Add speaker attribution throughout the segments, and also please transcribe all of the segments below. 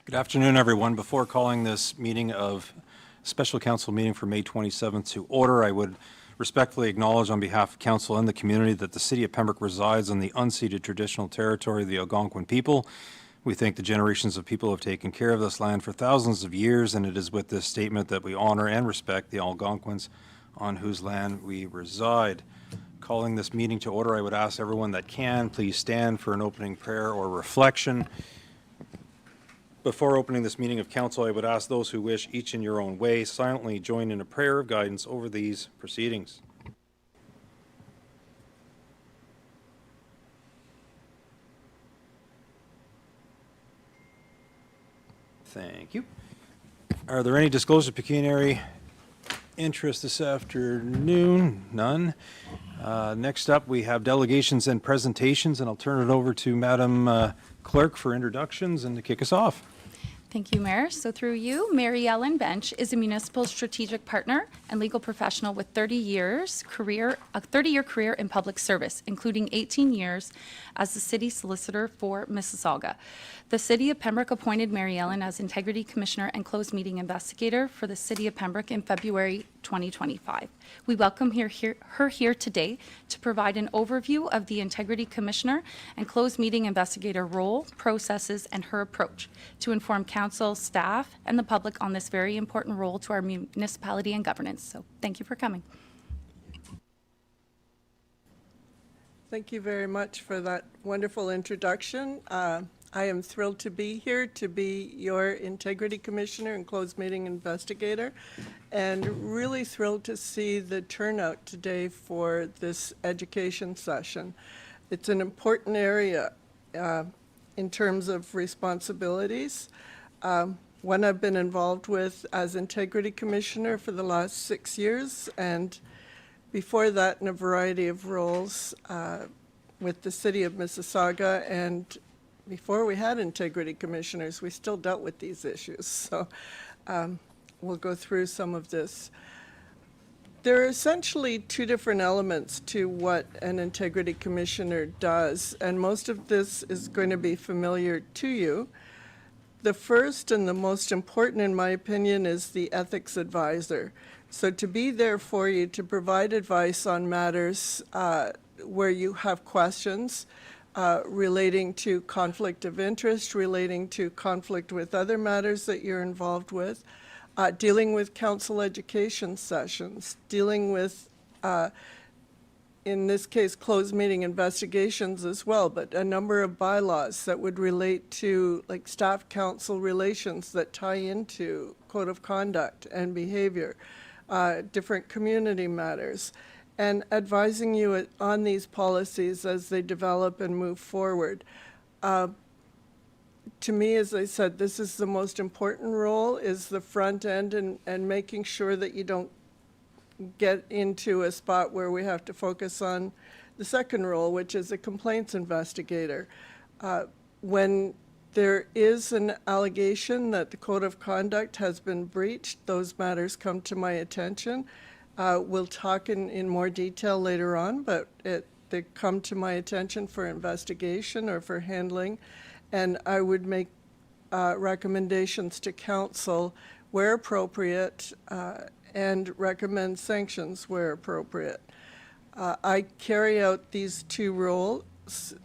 Speaker 1: Good afternoon, everyone. Before calling this meeting of Special Council meeting for May 27th to order, I would respectfully acknowledge on behalf of Council and the community that the City of Pembroke resides on the unceded traditional territory of the Algonquin people. We thank the generations of people who have taken care of this land for thousands of years, and it is with this statement that we honor and respect the Algonquins on whose land we reside. Calling this meeting to order, I would ask everyone that can, please stand for an opening prayer or reflection. Before opening this meeting of council, I would ask those who wish, each in your own way, silently join in a prayer of guidance over these proceedings. Thank you. Are there any disclosure of pecuniary interest this afternoon? None. Next up, we have delegations and presentations, and I'll turn it over to Madam Clerk for introductions and to kick us off.
Speaker 2: Thank you, Mayor. So through you, Mary Ellen Bench is a municipal strategic partner and legal professional with a 30-year career in public service, including 18 years as the city solicitor for Mississauga. The City of Pembroke appointed Mary Ellen as Integrity Commissioner and Closed Meeting Investigator for the City of Pembroke in February 2025. We welcome her here today to provide an overview of the Integrity Commissioner and Closed Meeting Investigator role, processes, and her approach to inform council, staff, and the public on this very important role to our municipality and governance. So thank you for coming.
Speaker 3: Thank you very much for that wonderful introduction. I am thrilled to be here to be your Integrity Commissioner and Closed Meeting Investigator, and really thrilled to see the turnout today for this education session. It's an important area in terms of responsibilities. One I've been involved with as Integrity Commissioner for the last 6 years, and before that in a variety of roles with the City of Mississauga, and before we had integrity commissioners, we still dealt with these issues. So we'll go through some of this. There are essentially two different elements to what an integrity commissioner does, and most of this is going to be familiar to you. The first and the most important, in my opinion, is the ethics advisor. So to be there for you, to provide advice on matters where you have questions, relating to conflict of interest, relating to conflict with other matters that you're involved with, dealing with council education sessions, dealing with, in this case, closed meeting investigations as well, but a number of bylaws that would relate to like staff-council relations that tie into code of conduct and behavior, different community matters, and advising you on these policies as they develop and move forward. To me, as I said, this is the most important role, is the front end and making sure that you don't get into a spot where we have to focus on the second role, which is a complaints investigator. When there is an allegation that the code of conduct has been breached, those matters come to my attention. We'll talk in more detail later on, but they come to my attention for investigation or for handling, and I would make recommendations to council where appropriate and recommend sanctions where appropriate. I carry out these two roles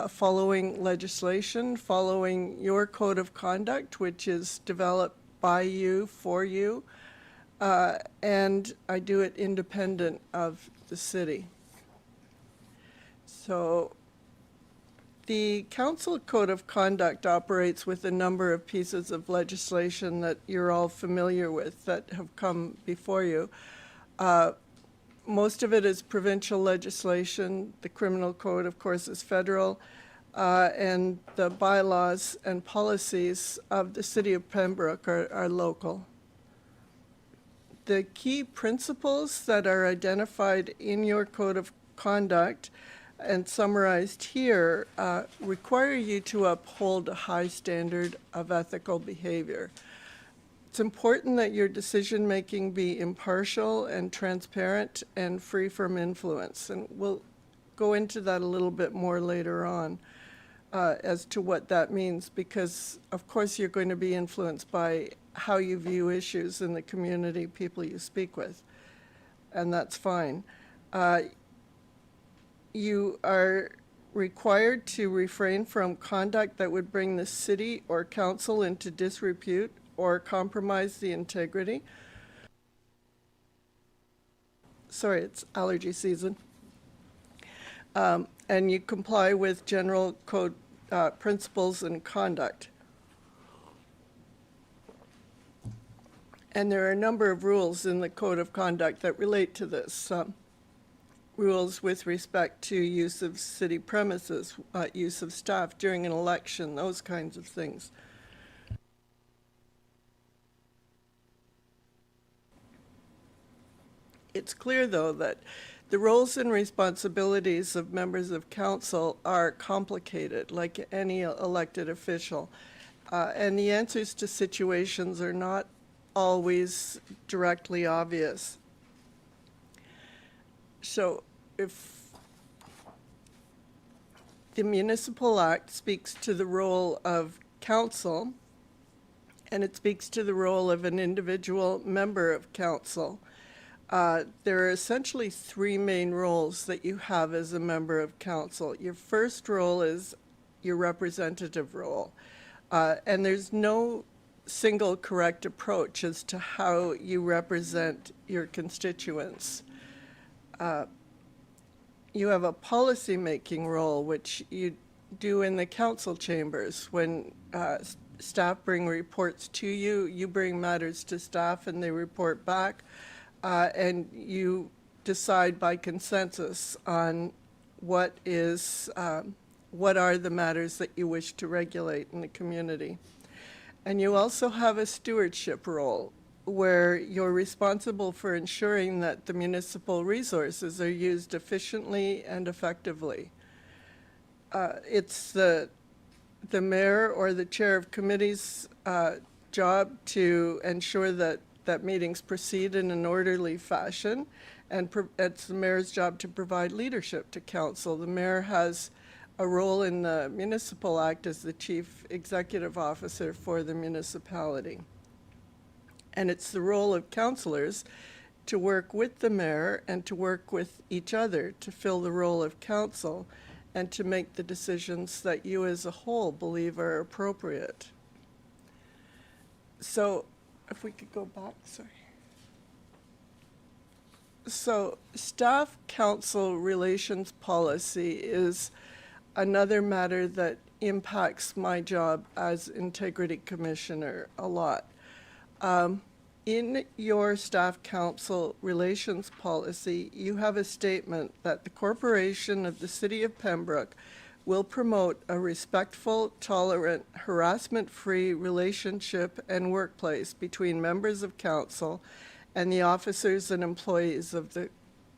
Speaker 3: following legislation, following your code of conduct, which is developed by you, for you, and I do it independent of the city. So the council code of conduct operates with a number of pieces of legislation that you're all familiar with that have come before you. Most of it is provincial legislation. The criminal code, of course, is federal, and the bylaws and policies of the City of Pembroke are local. The key principles that are identified in your code of conduct and summarized here require you to uphold a high standard of ethical behavior. It's important that your decision-making be impartial and transparent and free from influence, and we'll go into that a little bit more later on. as to what that means, because of course you're going to be influenced by how you view issues in the community, people you speak with, and that's fine. You are required to refrain from conduct that would bring the city or council into disrepute or compromise the integrity. Sorry, it's allergy season. And you comply with general code principles and conduct. And there are a number of rules in the code of conduct that relate to this. Rules with respect to use of city premises, use of staff during an election, those kinds of things. It's clear, though, that the roles and responsibilities of members of council are complicated, like any elected official. And the answers to situations are not always directly obvious. So if the Municipal Act speaks to the role of council, and it speaks to the role of an individual member of council, there are essentially three main roles that you have as a member of council. Your first role is your representative role, and there's no single correct approach as to how you represent your constituents. You have a policy-making role, which you do in the council chambers. When staff bring reports to you, you bring matters to staff and they report back. And you decide by consensus on what are the matters that you wish to regulate in the community. And you also have a stewardship role, where you're responsible for ensuring that the municipal resources are used efficiently and effectively. It's the mayor or the chair of committee's job to ensure that meetings proceed in an orderly fashion, and it's the mayor's job to provide leadership to council. The mayor has a role in the Municipal Act as the chief executive officer for the municipality. And it's the role of councillors to work with the mayor and to work with each other to fill the role of council and to make the decisions that you as a whole believe are appropriate. So, if we could go back, sorry. So, staff council relations policy is another matter that impacts my job as integrity commissioner a lot. In your staff council relations policy, you have a statement that the corporation of the City of Pembroke will promote a respectful, tolerant, harassment-free relationship and workplace between members of council and the officers and employees of the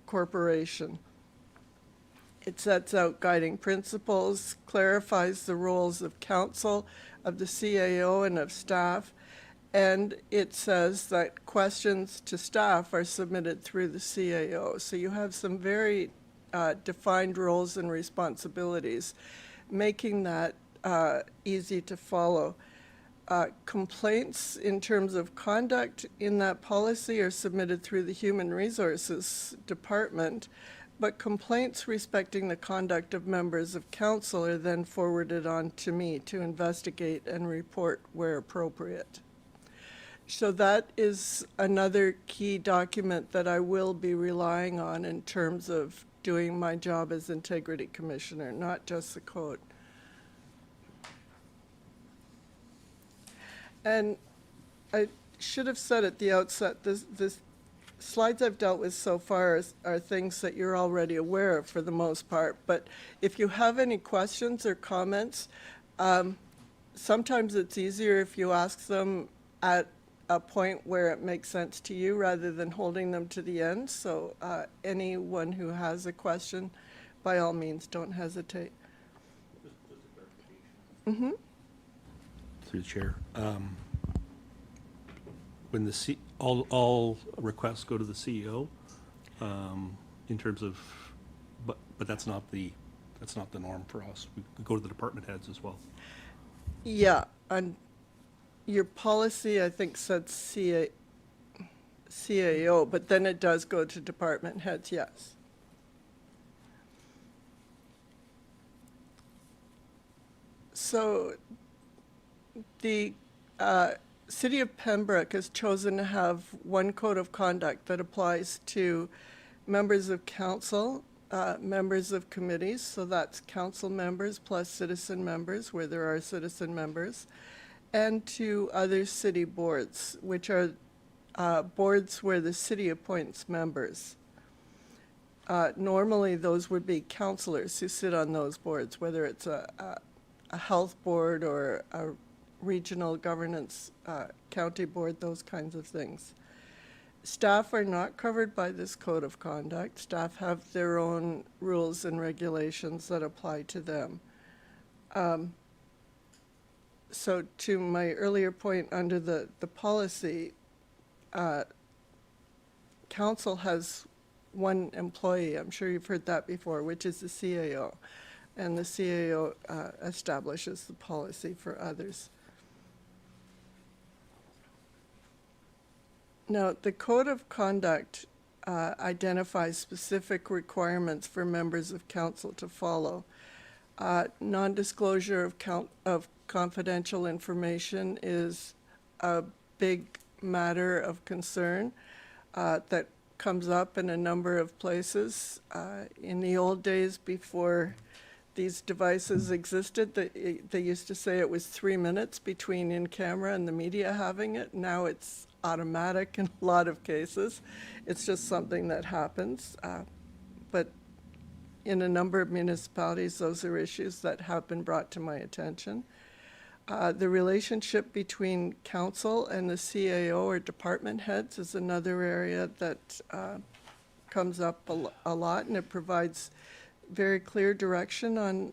Speaker 3: corporation. It sets out guiding principles, clarifies the roles of council, of the CAO, and of staff, and it says that questions to staff are submitted through the CAO. So you have some very defined roles and responsibilities, making that easy to follow. Complaints in terms of conduct in that policy are submitted through the Human Resources Department, but complaints respecting the conduct of members of council are then forwarded on to me to investigate and report where appropriate. So that is another key document that I will be relying on in terms of doing my job as integrity commissioner, not just the code. And I should have said at the outset, this slides I've dealt with so far are things that you're already aware of for the most part. But if you have any questions or comments, sometimes it's easier if you ask them at a point where it makes sense to you rather than holding them to the end. So anyone who has a question, by all means, don't hesitate.
Speaker 4: Just a clarification. Through the chair. When all requests go to the CEO, in terms of, but that's not the That's not the norm for us. We go to the department heads as well.
Speaker 3: Yeah, and your policy, I think, said CAO, but then it does go to department heads, yes. So the City of Pembroke has chosen to have one code of conduct that applies to members of council, members of committees, so that's council members plus citizen members, where there are citizen members, and to other city boards, which are boards where the city appoints members. Normally, those would be councillors who sit on those boards, whether it's a health board or a regional governance county board, those kinds of things. Staff are not covered by this code of conduct. Staff have their own rules and regulations that apply to them. So to my earlier point under the policy, council has one employee, I'm sure you've heard that before, which is the CAO. And the CAO establishes the policy for others. Now, the code of conduct identifies specific requirements for members of council to follow. Non-disclosure of confidential information is a big matter of concern that comes up in a number of places. In the old days, before these devices existed, they used to say it was 3 minutes between in camera and the media having it. Now it's automatic in a lot of cases. It's just something that happens. But in a number of municipalities, those are issues that have been brought to my attention. The relationship between council and the CAO or department heads is another area that comes up a lot, and it provides very clear direction on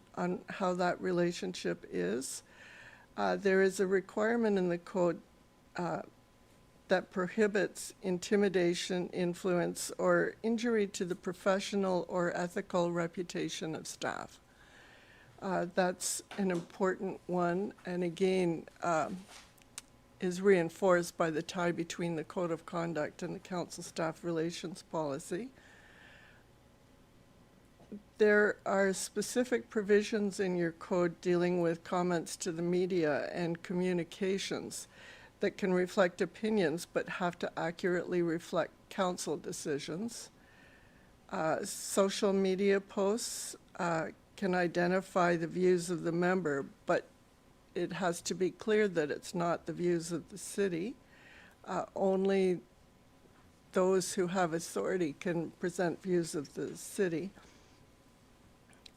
Speaker 3: how that relationship is. There is a requirement in the code that prohibits intimidation, influence, or injury to the professional or ethical reputation of staff. That's an important one, and again, is reinforced by the tie between the Code of Conduct and the Council Staff Relations Policy. There are specific provisions in your code dealing with comments to the media and communications that can reflect opinions but have to accurately reflect council decisions. Social media posts can identify the views of the member, but it has to be clear that it's not the views of the city. Only those who have authority can present views of the city.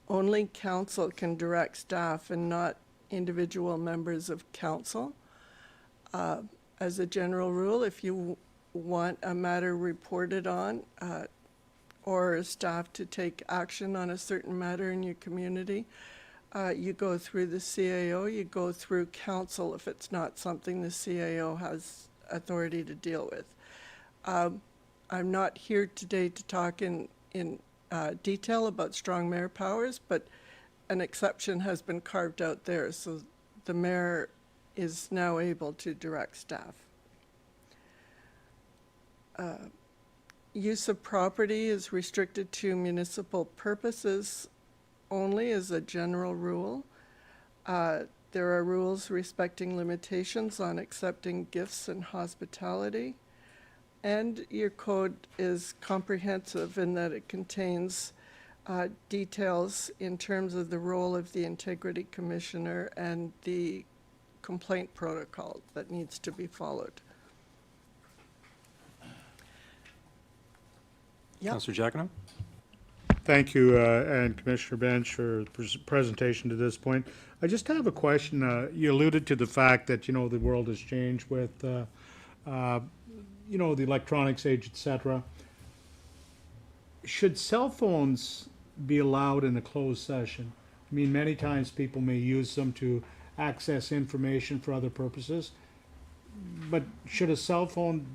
Speaker 3: Only council can direct staff and not individual members of council. As a general rule, if you want a matter reported on or staff to take action on a certain matter in your community, you go through the CAO, you go through council if it's not something the CAO has authority to deal with. I'm not here today to talk in detail about strong mayor powers, but an exception has been carved out there, so the mayor is now able to direct staff. Use of property is restricted to municipal purposes only as a general rule. There are rules respecting limitations on accepting gifts and hospitality. And your code is comprehensive in that it contains details in terms of the role of the Integrity Commissioner and the complaint protocol that needs to be followed. Yep.
Speaker 1: Councillor Giacono?
Speaker 5: Thank you, and Commissioner Bench for the presentation to this point. I just have a question. You alluded to the fact that, the world has changed with, the electronics age, et cetera. Should cell phones be allowed in a closed session? I mean, many times people may use them to access information for other purposes, but should a cell phone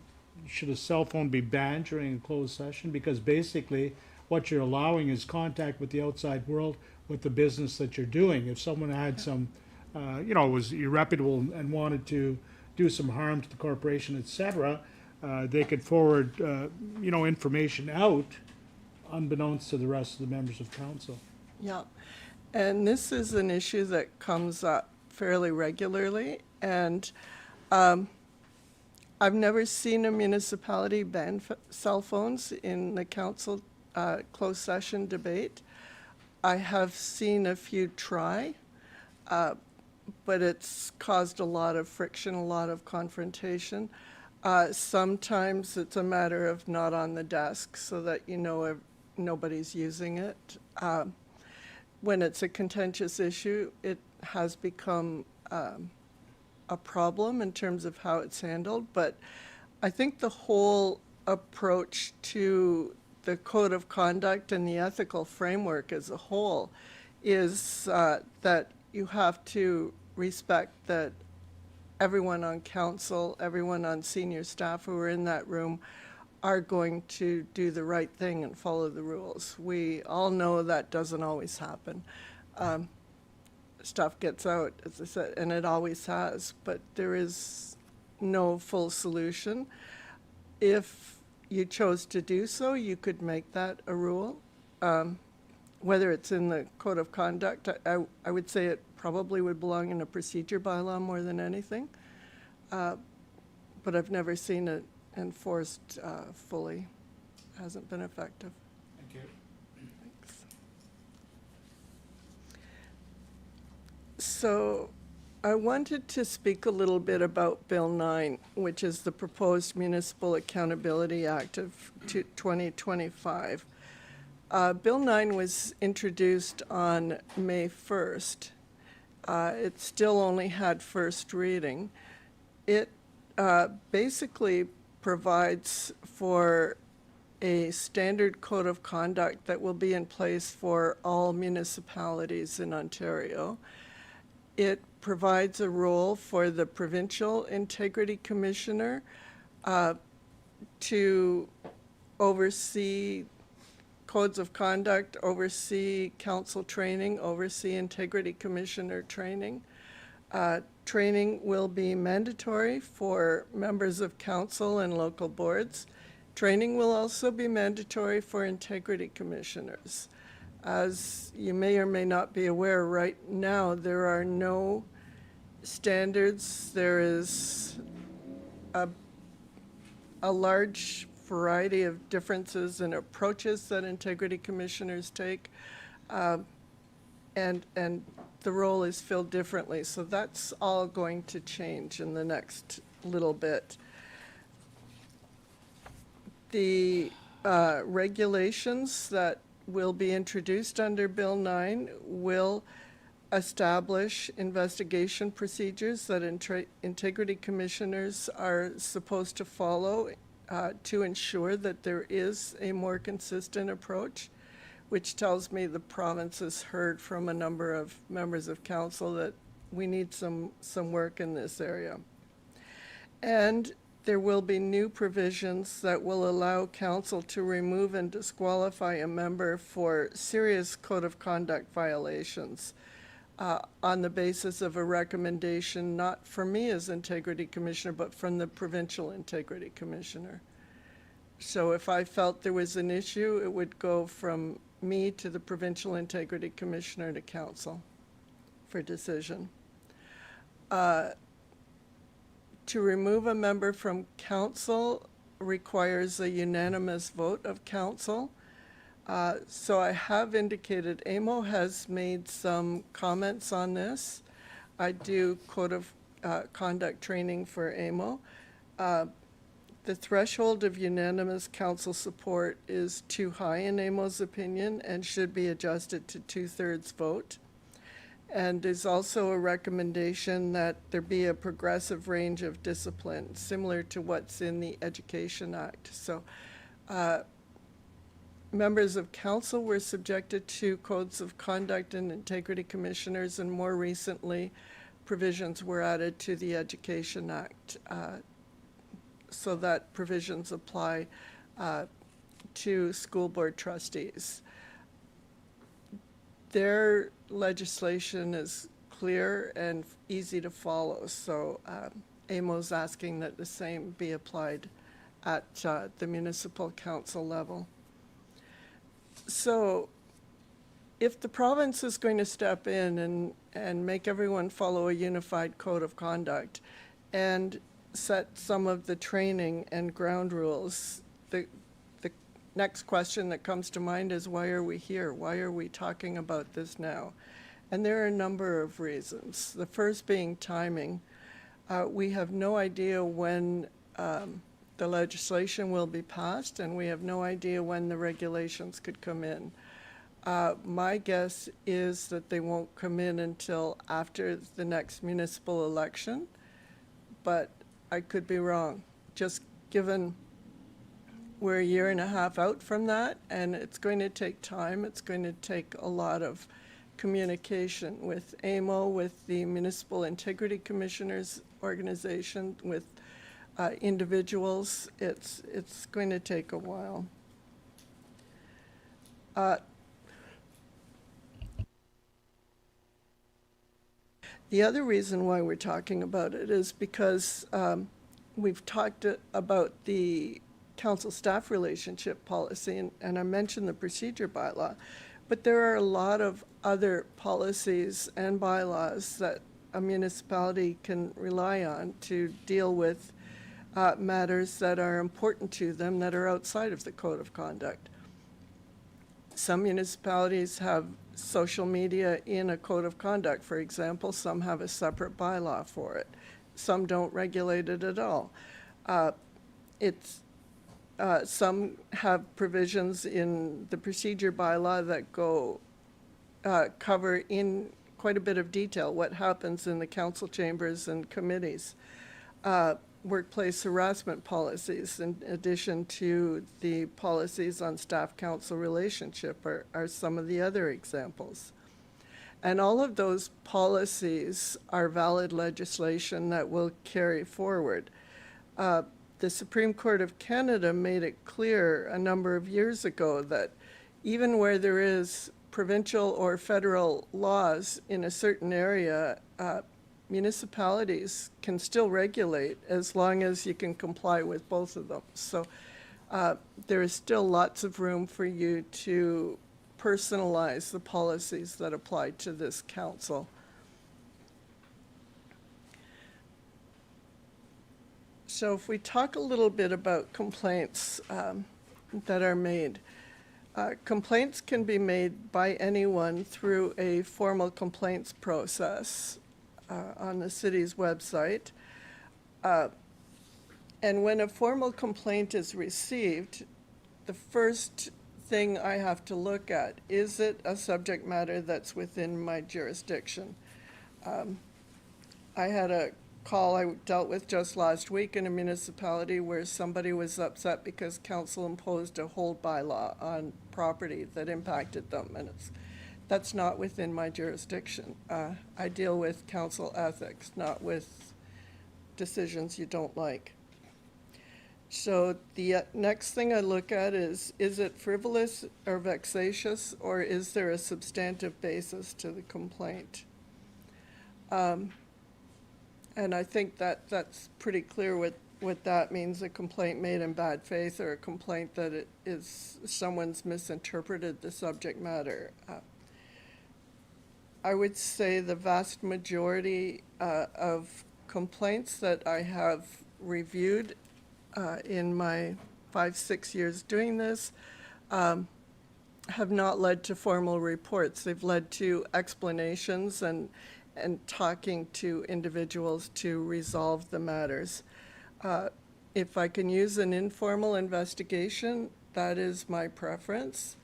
Speaker 5: be banned during a closed session? Because basically what you're allowing is contact with the outside world with the business that you're doing. If someone had some, was irreputable and wanted to do some harm to the corporation, et cetera, they could forward, information out unbeknownst to the rest of the members of council.
Speaker 3: Yeah, and this is an issue that comes up fairly regularly, and I've never seen a municipality ban cell phones in the council closed session debate. I have seen a few try, but it's caused a lot of friction, a lot of confrontation. Sometimes it's a matter of not on the desk so that nobody's using it. When it's a contentious issue, it has become a problem in terms of how it's handled. But I think the whole approach to the code of conduct and the ethical framework as a whole is that you have to respect that everyone on council, everyone on senior staff who are in that room are going to do the right thing and follow the rules. We all know that doesn't always happen. Stuff gets out, as I said, and it always has, but there is no full solution. If you chose to do so, you could make that a rule. Whether it's in the code of conduct, I would say it probably would belong in a procedure bylaw more than anything. But I've never seen it enforced fully. Hasn't been effective.
Speaker 5: Thank you.
Speaker 3: Thanks. So I wanted to speak a little bit about Bill 9, which is the proposed Municipal Accountability Act of 2025. Bill 9 was introduced on May 1st. It still only had first reading. It basically provides for a standard code of conduct that will be in place for all municipalities in Ontario. It provides a role for the Provincial Integrity Commissioner to oversee codes of conduct, oversee council training, oversee integrity commissioner training. Training will be mandatory for members of council and local boards. Training will also be mandatory for integrity commissioners. As you may or may not be aware, right now there are no standards. There is a large variety of differences in approaches that integrity commissioners take, and the role is filled differently. So that's all going to change in the next little bit. The regulations that will be introduced under Bill 9 will establish investigation procedures that integrity commissioners are supposed to follow to ensure that there is a more consistent approach, which tells me the province has heard from a number of members of council that we need some work in this area. And there will be new provisions that will allow council to remove and disqualify a member for serious code of conduct violations on the basis of a recommendation, not from me as integrity commissioner, but from the provincial integrity commissioner. So if I felt there was an issue, it would go from me to the provincial integrity commissioner to council for decision. To remove a member from council requires a unanimous vote of council. So I have indicated, AMO has made some comments on this. I do code of conduct training for AMO. The threshold of unanimous council support is too high in AMO's opinion and should be adjusted to 2/3 vote. And there's also a recommendation that there be a progressive range of discipline, similar to what's in the Education Act. So members of council were subjected to codes of conduct and integrity commissioners, and more recently, provisions were added to the Education Act so that provisions apply to school board trustees. their legislation is clear and easy to follow, so AMO's asking that the same be applied at the municipal council level. So if the province is going to step in and make everyone follow a unified code of conduct and set some of the training and ground rules, the next question that comes to mind is, why are we here? Why are we talking about this now? And there are a number of reasons. The first being timing. We have no idea when the legislation will be passed, and we have no idea when the regulations could come in. My guess is that they won't come in until after the next municipal election, but I could be wrong. Just given we're a year and a half out from that, and it's going to take time. It's going to take a lot of communication with AMO, with the Municipal Integrity Commissioners organization, with individuals. It's going to take a while. The other reason why we're talking about it is because we've talked about the council staff relationship policy, and I mentioned the procedure bylaw, but there are a lot of other policies and bylaws that a municipality can rely on to deal with matters that are important to them that are outside of the code of conduct. Some municipalities have social media in a code of conduct, for example. Some have a separate bylaw for it. Some don't regulate it at all. Some have provisions in the procedure bylaw that go cover in quite a bit of detail what happens in the council chambers and committees. Workplace harassment policies, in addition to the policies on staff-council relationship, are some of the other examples. And all of those policies are valid legislation that will carry forward. The Supreme Court of Canada made it clear a number of years ago that even where there is provincial or federal laws in a certain area, municipalities can still regulate as long as you can comply with both of them. So there is still lots of room for you to personalize the policies that apply to this council. So if we talk a little bit about complaints that are made, complaints can be made by anyone through a formal complaints process on the city's website. And when a formal complaint is received, the first thing I have to look at, is it a subject matter that's within my jurisdiction? I had a call I dealt with just last week in a municipality where somebody was upset because council imposed a hold bylaw on property that impacted them, and that's not within my jurisdiction. I deal with council ethics, not with decisions you don't like. So the next thing I look at is it frivolous or vexatious, or is there a substantive basis to the complaint? And I think that's pretty clear what that means, a complaint made in bad faith or a complaint that it is someone's misinterpreted the subject matter. I would say the vast majority of complaints that I have reviewed in my 5-6 years doing this have not led to formal reports. They've led to explanations and talking to individuals to resolve the matters. If I can use an informal investigation, that is my preference.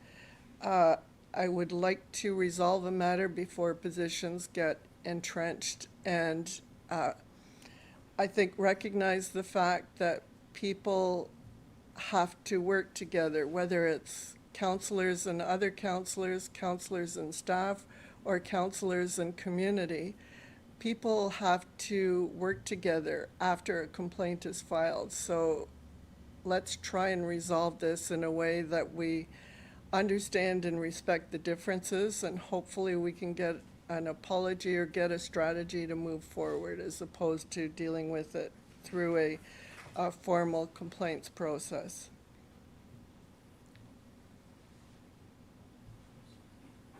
Speaker 3: I would like to resolve a matter before positions get entrenched, and I think recognize the fact that people have to work together, whether it's councillors and other councillors, councillors and staff, or councillors and community. People have to work together after a complaint is filed. So let's try and resolve this in a way that we understand and respect the differences, and hopefully we can get an apology or get a strategy to move forward as opposed to dealing with it through a formal complaints process.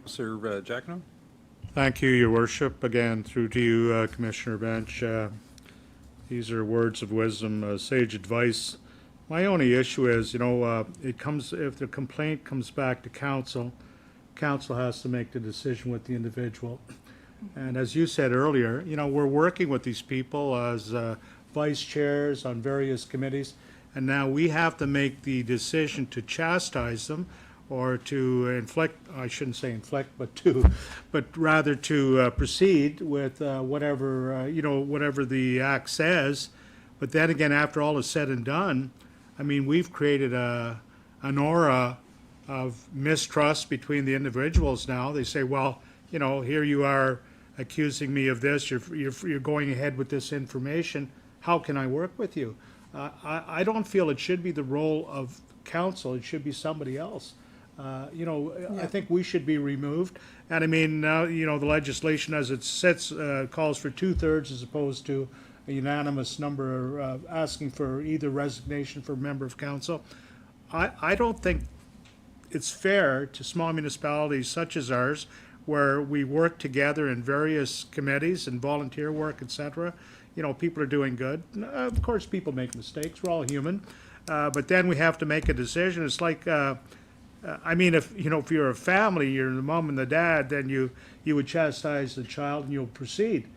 Speaker 1: Sir Jacquino?
Speaker 5: Thank you, Your Worship. Again, through to you, Commissioner Bench. These are words of wisdom, sage advice. My only issue is, if the complaint comes back to council, council has to make the decision with the individual. And as you said earlier, we're working with these people as vice chairs on various committees, and now we have to make the decision to chastise them or to inflict, I shouldn't say inflict, but rather to proceed with whatever the act says. But then again, after all is said and done, I mean, we've created an aura of mistrust between the individuals now. They say, well, here you are accusing me of this, you're going ahead with this information, how can I work with you? I don't feel it should be the role of council, it should be somebody else. I think we should be removed. And I mean, the legislation as it sits calls for 2/3 as opposed to a unanimous number asking for either resignation for a member of council. I don't think it's fair to small municipalities such as ours, where we work together in various committees and volunteer work, etc. People are doing good. Of course, people make mistakes. We're all human. But then we have to make a decision. It's like, if you're a family, you're the mom and the dad, then you would chastise the child and you'll proceed.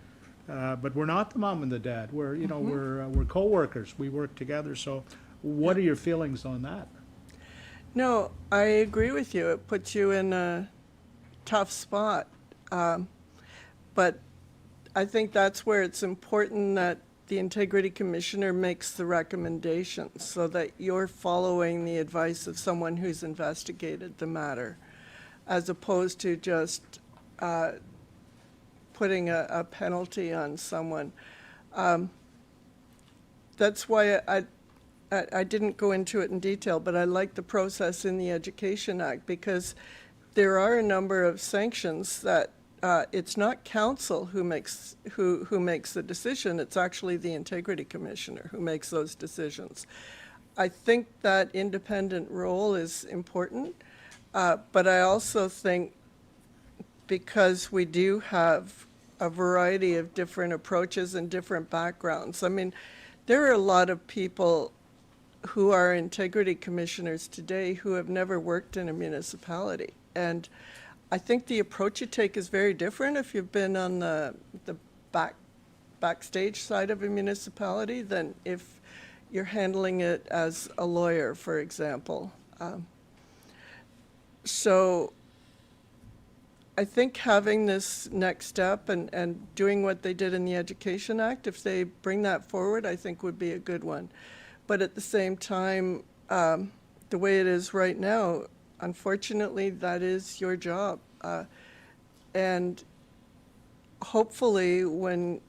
Speaker 5: But we're not the mom and the dad. We're we're co-workers. We work together. So, what are your feelings on that?
Speaker 3: No, I agree with you. It puts you in a tough spot. But I think that's where it's important that the Integrity Commissioner makes the recommendations so that you're following the advice of someone who's investigated the matter, as opposed to just putting a penalty on someone. That's why I didn't go into it in detail, but I like the process in the Education Act, because there are a number of sanctions that it's not council who makes the decision. It's actually the Integrity Commissioner who makes those decisions. I think that independent role is important, but I also think, because we do have a variety of different approaches and different backgrounds. I mean, there are a lot of people who are integrity commissioners today who have never worked in a municipality. And I think the approach you take is very different if you've been on the backstage side of a municipality than if you're handling it as a lawyer, for example. So I think having this next step and doing what they did in the Education Act, if they bring that forward, I think would be a good one. But at the same time, the way it is right now, unfortunately, that is your job. And hopefully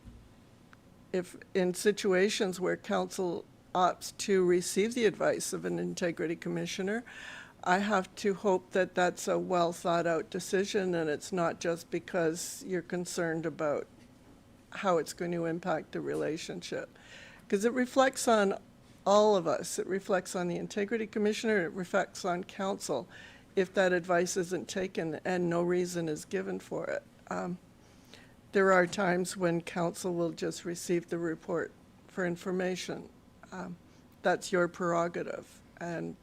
Speaker 3: if in situations where council opts to receive the advice of an integrity commissioner, I have to hope that that's a well thought out decision and it's not just because you're concerned about how it's going to impact the relationship. Because it reflects on all of us. It reflects on the integrity commissioner, it reflects on council if that advice isn't taken and no reason is given for it. There are times when council will just receive the report for information. That's your prerogative. And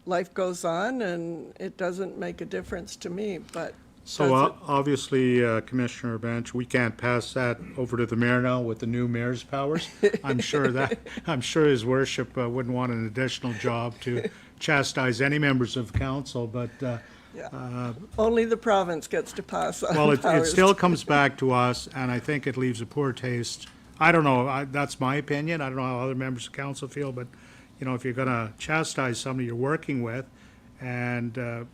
Speaker 3: life goes on and it doesn't make a difference to me, but
Speaker 5: So obviously, Commissioner Bench, we can't pass that over to the mayor now with the new mayor's powers. I'm sure his worship wouldn't want an additional job to chastise any members of council, but
Speaker 3: only the province gets to pass on
Speaker 5: well, it
Speaker 3: powers.
Speaker 5: still comes back to us, and I think it leaves a poor taste. I don't know, that's my opinion. I don't know how other members of council feel, but if you're going to chastise somebody you're working with, and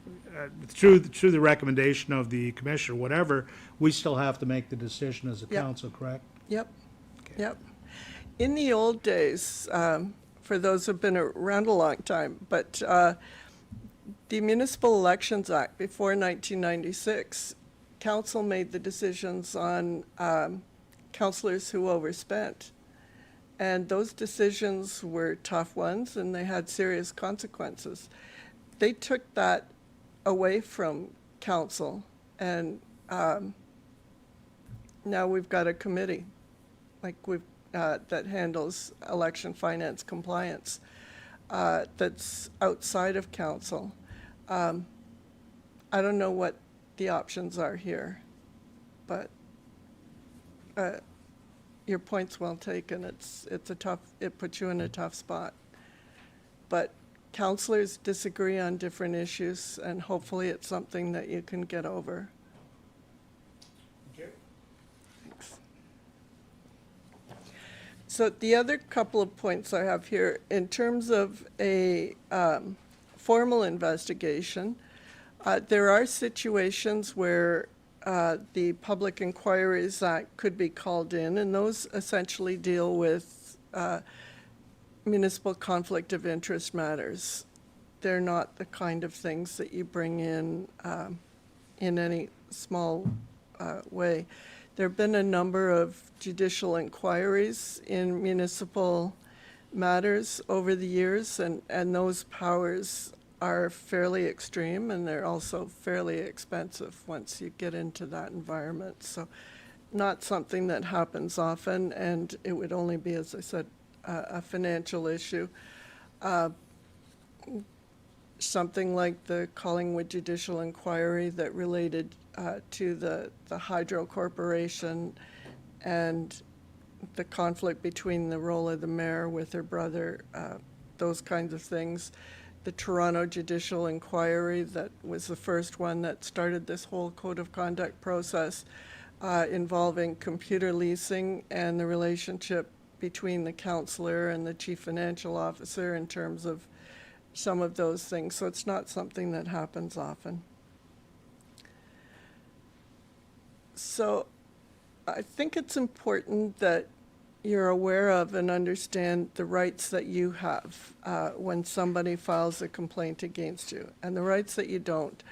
Speaker 5: through the recommendation of the commissioner, whatever, we still have to make the decision as a council, correct?
Speaker 3: Yep, yep. In the old days, for those who've been around a long time, but the Municipal Elections Act before 1996, council made the decisions on councillors who overspent. And those decisions were tough ones, and they had serious consequences. They took that away from council, and now we've got a committee that handles election finance compliance that's outside of council. I don't know what the options are here, but your point's well taken. It puts you in a tough spot. But councillors disagree on different issues, and hopefully it's something that you can get over. Thanks. So the other couple of points I have here, in terms of a formal investigation, there are situations where the Public Inquiries Act could be called in, and those essentially deal with municipal conflict of interest matters. They're not the kind of things that you bring in any small way. There have been a number of judicial inquiries in municipal matters over the years, and those powers are fairly extreme, and they're also fairly expensive once you get into that environment. So not something that happens often, and it would only be, as I said, a financial issue. Something like the Collingwood Judicial Inquiry that related to the Hydro Corporation and the conflict between the role of the mayor with her brother, those kinds of things. The Toronto Judicial Inquiry, that was the first one that started this whole code of conduct process involving computer leasing and the relationship between the councillor and the chief financial officer in terms of some of those things. So it's not something that happens often. So I think it's important that you're aware of and understand the rights that you have when somebody files a complaint against you, and the rights that you don't.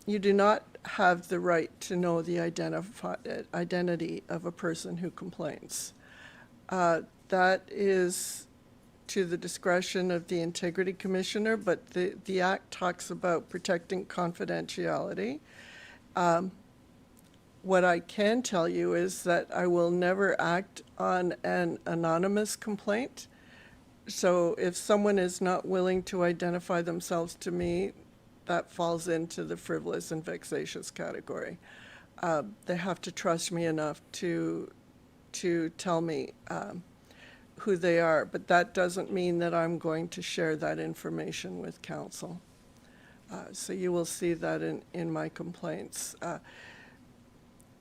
Speaker 3: You do not have the right to know the identity of a person who complains. That is to the discretion of the Integrity Commissioner, but the Act talks about protecting confidentiality. What I can tell you is that I will never act on an anonymous complaint. So if someone is not willing to identify themselves to me, that falls into the frivolous and vexatious category. They have to trust me enough to tell me who they are, but that doesn't mean that I'm going to share that information with council. So you will see that in my complaints.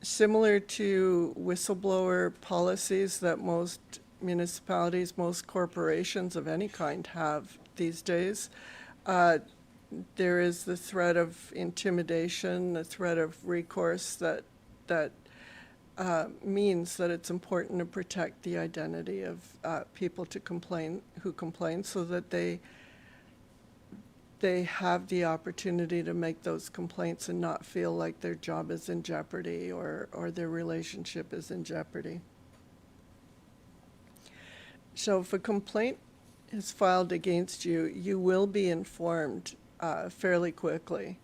Speaker 3: Similar to whistleblower policies that most municipalities, most corporations of any kind have these days, there is the threat of intimidation, the threat of recourse that means that it's important to protect the identity of people who complain so that they have the opportunity to make those complaints and not feel like their job is in jeopardy or their relationship is in jeopardy. So if a complaint is filed against you, you will be informed fairly quickly.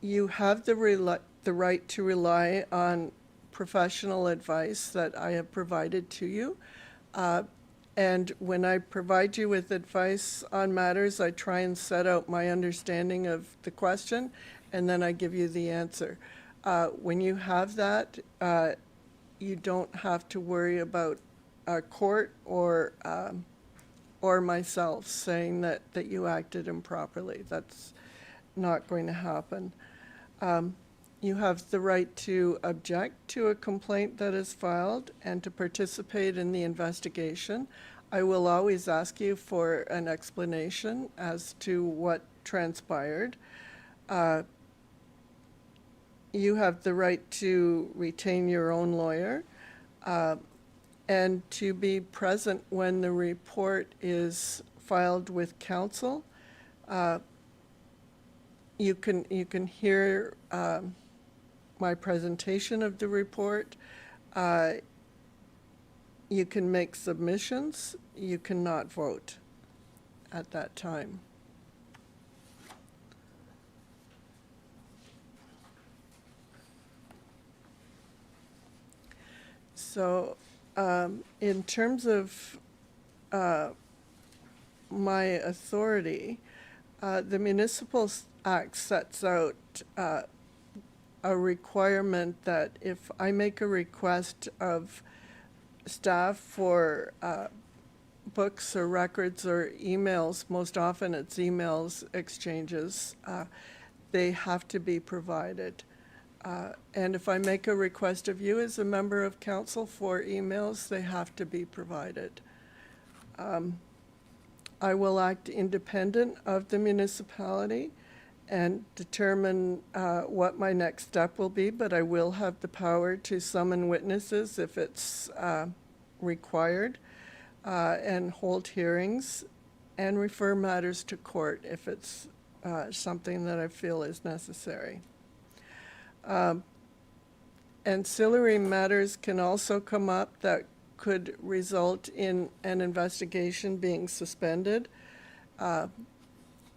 Speaker 3: You have the right to rely on professional advice that I have provided to you. And when I provide you with advice on matters, I try and set out my understanding of the question, and then I give you the answer. When you have that, you don't have to worry about a court or myself saying that you acted improperly. That's not going to happen. You have the right to object to a complaint that is filed and to participate in the investigation. I will always ask you for an explanation as to what transpired. You have the right to retain your own lawyer and to be present when the report is filed with council. You can hear my presentation of the report. You can make submissions. You cannot vote at that time. So, in terms of my authority, the Municipal Act sets out a requirement that if I make a request of staff for books or records or emails, most often it's emails exchanges, they have to be provided. And if I make a request of you as a member of council for emails, they have to be provided. I will act independent of the municipality and determine what my next step will be, but I will have the power to summon witnesses if it's required, and hold hearings, and refer matters to court if it's something that I feel is necessary. Ancillary matters can also come up that could result in an investigation being suspended,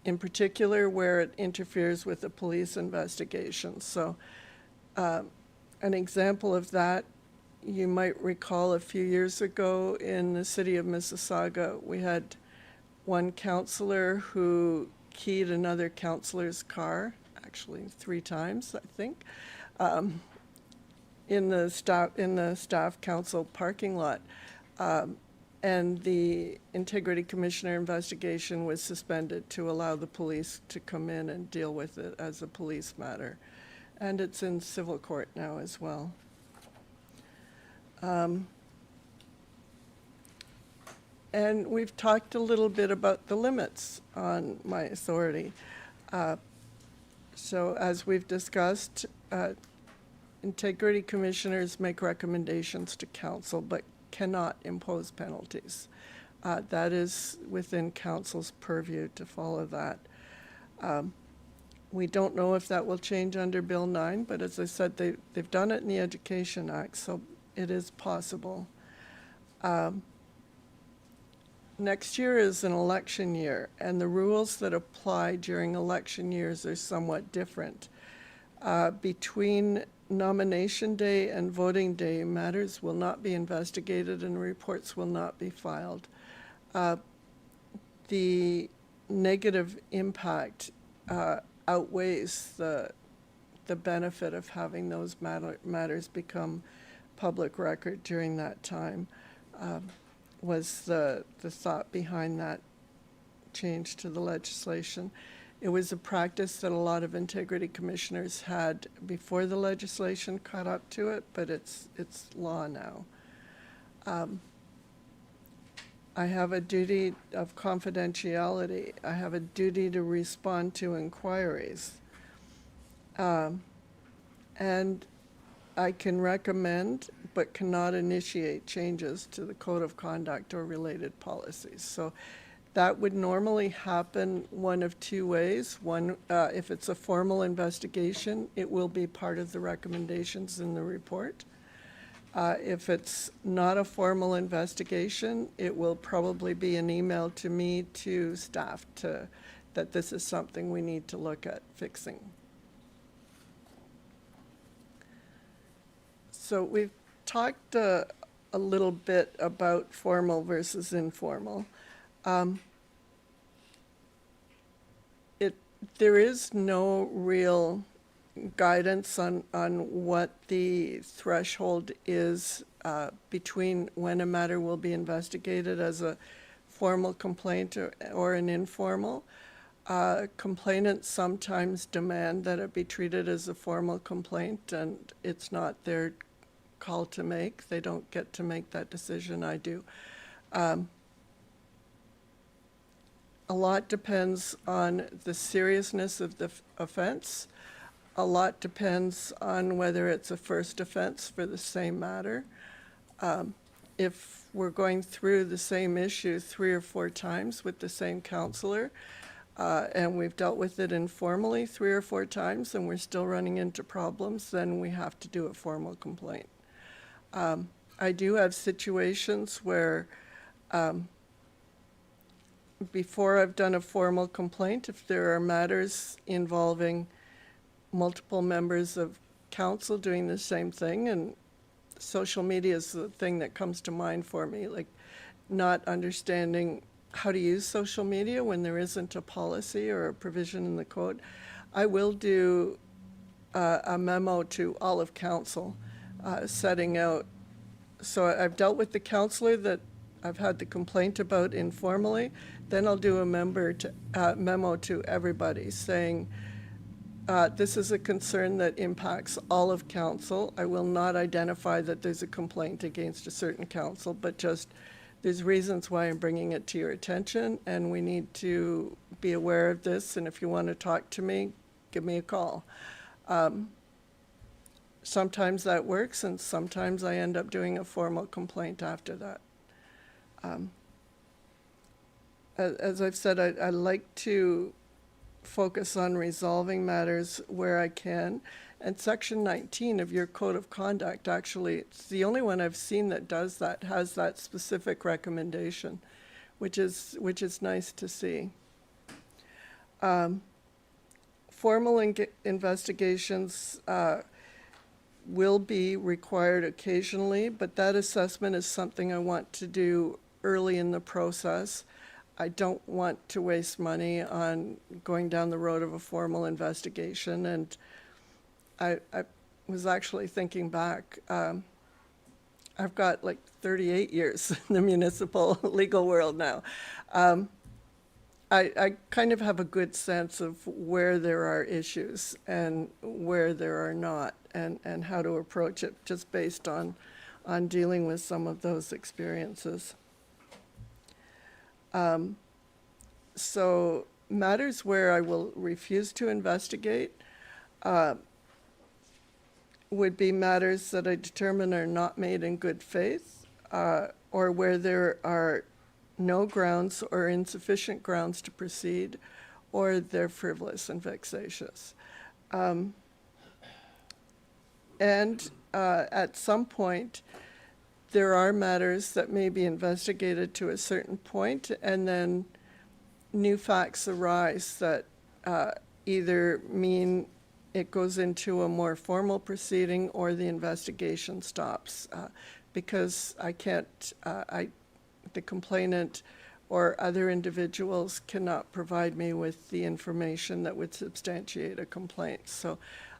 Speaker 3: in particular where it interferes with a police investigation. So an example of that, you might recall a few years ago in the city of Mississauga, we had one councillor who keyed another councillor's car, actually 3 times, I think, in the staff council parking lot. And the Integrity Commissioner investigation was suspended to allow the police to come in and deal with it as a police matter. And it's in civil court now as well. And we've talked a little bit about the limits on my authority. So as we've discussed, integrity commissioners make recommendations to council but cannot impose penalties. That is within council's purview to follow that. We don't know if that will change under Bill 9, but as I said, they've done it in the Education Act, so it is possible. Next year is an election year, and the rules that apply during election years are somewhat different. Between nomination day and voting day, matters will not be investigated and reports will not be filed. The negative impact outweighs the benefit of having those matters become public record during that time, was the thought behind that change to the legislation. It was a practice that a lot of integrity commissioners had before the legislation caught up to it, but it's law now. I have a duty of confidentiality. I have a duty to respond to inquiries. And I can recommend but cannot initiate changes to the code of conduct or related policies. So that would normally happen one of 2 ways. One, if it's a formal investigation, it will be part of the recommendations in the report. If it's not a formal investigation, it will probably be an email to me, to staff, that this is something we need to look at fixing. So we've talked a little bit about formal versus informal. There is no real guidance on what the threshold is between when a matter will be investigated as a formal complaint or an informal. Complainants sometimes demand that it be treated as a formal complaint, and it's not their call to make. They don't get to make that decision. I do. A lot depends on the seriousness of the offense. A lot depends on whether it's a first offense for the same matter. if we're going through the same issue 3 or 4 times with the same counselor, and we've dealt with it informally 3 or 4 times, and we're still running into problems, then we have to do a formal complaint. I do have situations where, before I've done a formal complaint, if there are matters involving multiple members of council doing the same thing, and social media is the thing that comes to mind for me, like not understanding how to use social media when there isn't a policy or a provision in the code, I will do a memo to all of council setting out. So I've dealt with the counselor that I've had the complaint about informally, then I'll do a memo to everybody saying, this is a concern that impacts all of council. I will not identify that there's a complaint against a certain council, but just there's reasons why I'm bringing it to your attention, and we need to be aware of this, and if you want to talk to me, give me a call. Sometimes that works, and sometimes I end up doing a formal complaint after that. As I've said, I like to focus on resolving matters where I can. And Section 19 of your Code of Conduct, actually, it's the only one I've seen that does that, has that specific recommendation, which is nice to see. Formal investigations will be required occasionally, but that assessment is something I want to do early in the process. I don't want to waste money on going down the road of a formal investigation. And I was actually thinking back, I've got like 38 years in the municipal legal world now. I kind of have a good sense of where there are issues and where there are not, and how to approach it just based on dealing with some of those experiences. So matters where I will refuse to investigate would be matters that I determine are not made in good faith, or where there are no grounds or insufficient grounds to proceed, or they're frivolous and vexatious. And at some point, there are matters that may be investigated to a certain point, and then new facts arise that either mean it goes into a more formal proceeding or the investigation stops, because I can't, the complainant or other individuals cannot provide me with the information that would substantiate a complaint. So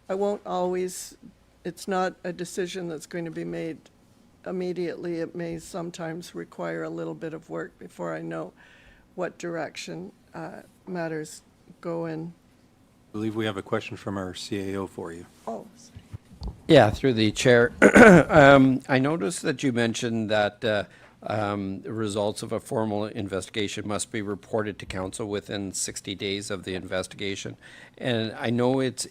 Speaker 3: I won't always, it's not a decision that's going to be made immediately. It may sometimes require a little bit of work before I know what direction matters go in.
Speaker 1: I believe we have a question from our CAO for you.
Speaker 3: Oh,
Speaker 6: Yeah, through the chair. I noticed that you mentioned that the results of a formal investigation must be reported to council within 60 days of the investigation. And I know it's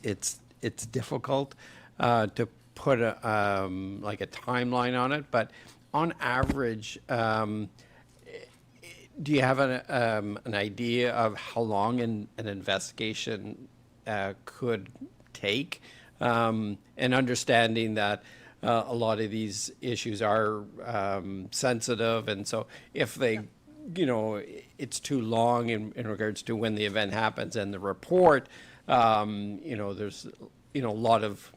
Speaker 6: difficult to put a like a timeline on it, but on average, do you have an idea of how long an investigation could take? And understanding that a lot of these issues are sensitive, and so if they, you know, it's too long in regards to when the event happens and the report, you know, there's, you know, a lot of,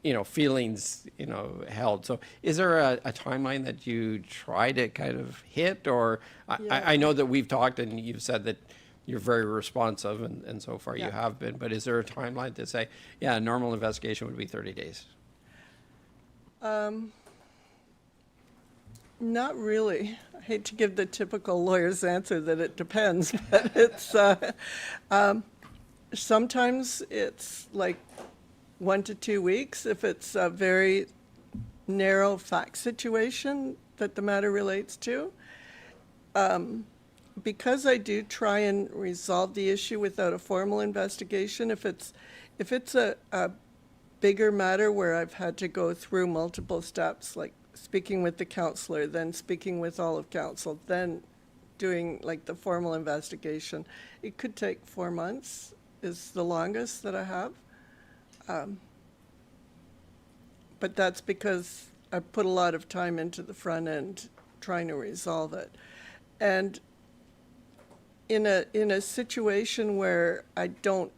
Speaker 6: you know, feelings, you know, held. So is there a timeline that you try to kind of hit, or I know that we've talked and you've said that you're very responsive, and so far you have been, but is there a timeline to say, yeah, a normal investigation would be 30 days?
Speaker 3: not really. I hate to give the typical lawyer's answer that it depends, but it's, sometimes it's like 1 to 2 weeks if it's a very narrow fact situation that the matter relates to. Because I do try and resolve the issue without a formal investigation, if it's a bigger matter where I've had to go through multiple steps, like speaking with the counselor, then speaking with all of council, then doing like the formal investigation. It could take 4 months is the longest that I have. But that's because I put a lot of time into the front end trying to resolve it. And in a situation where I don't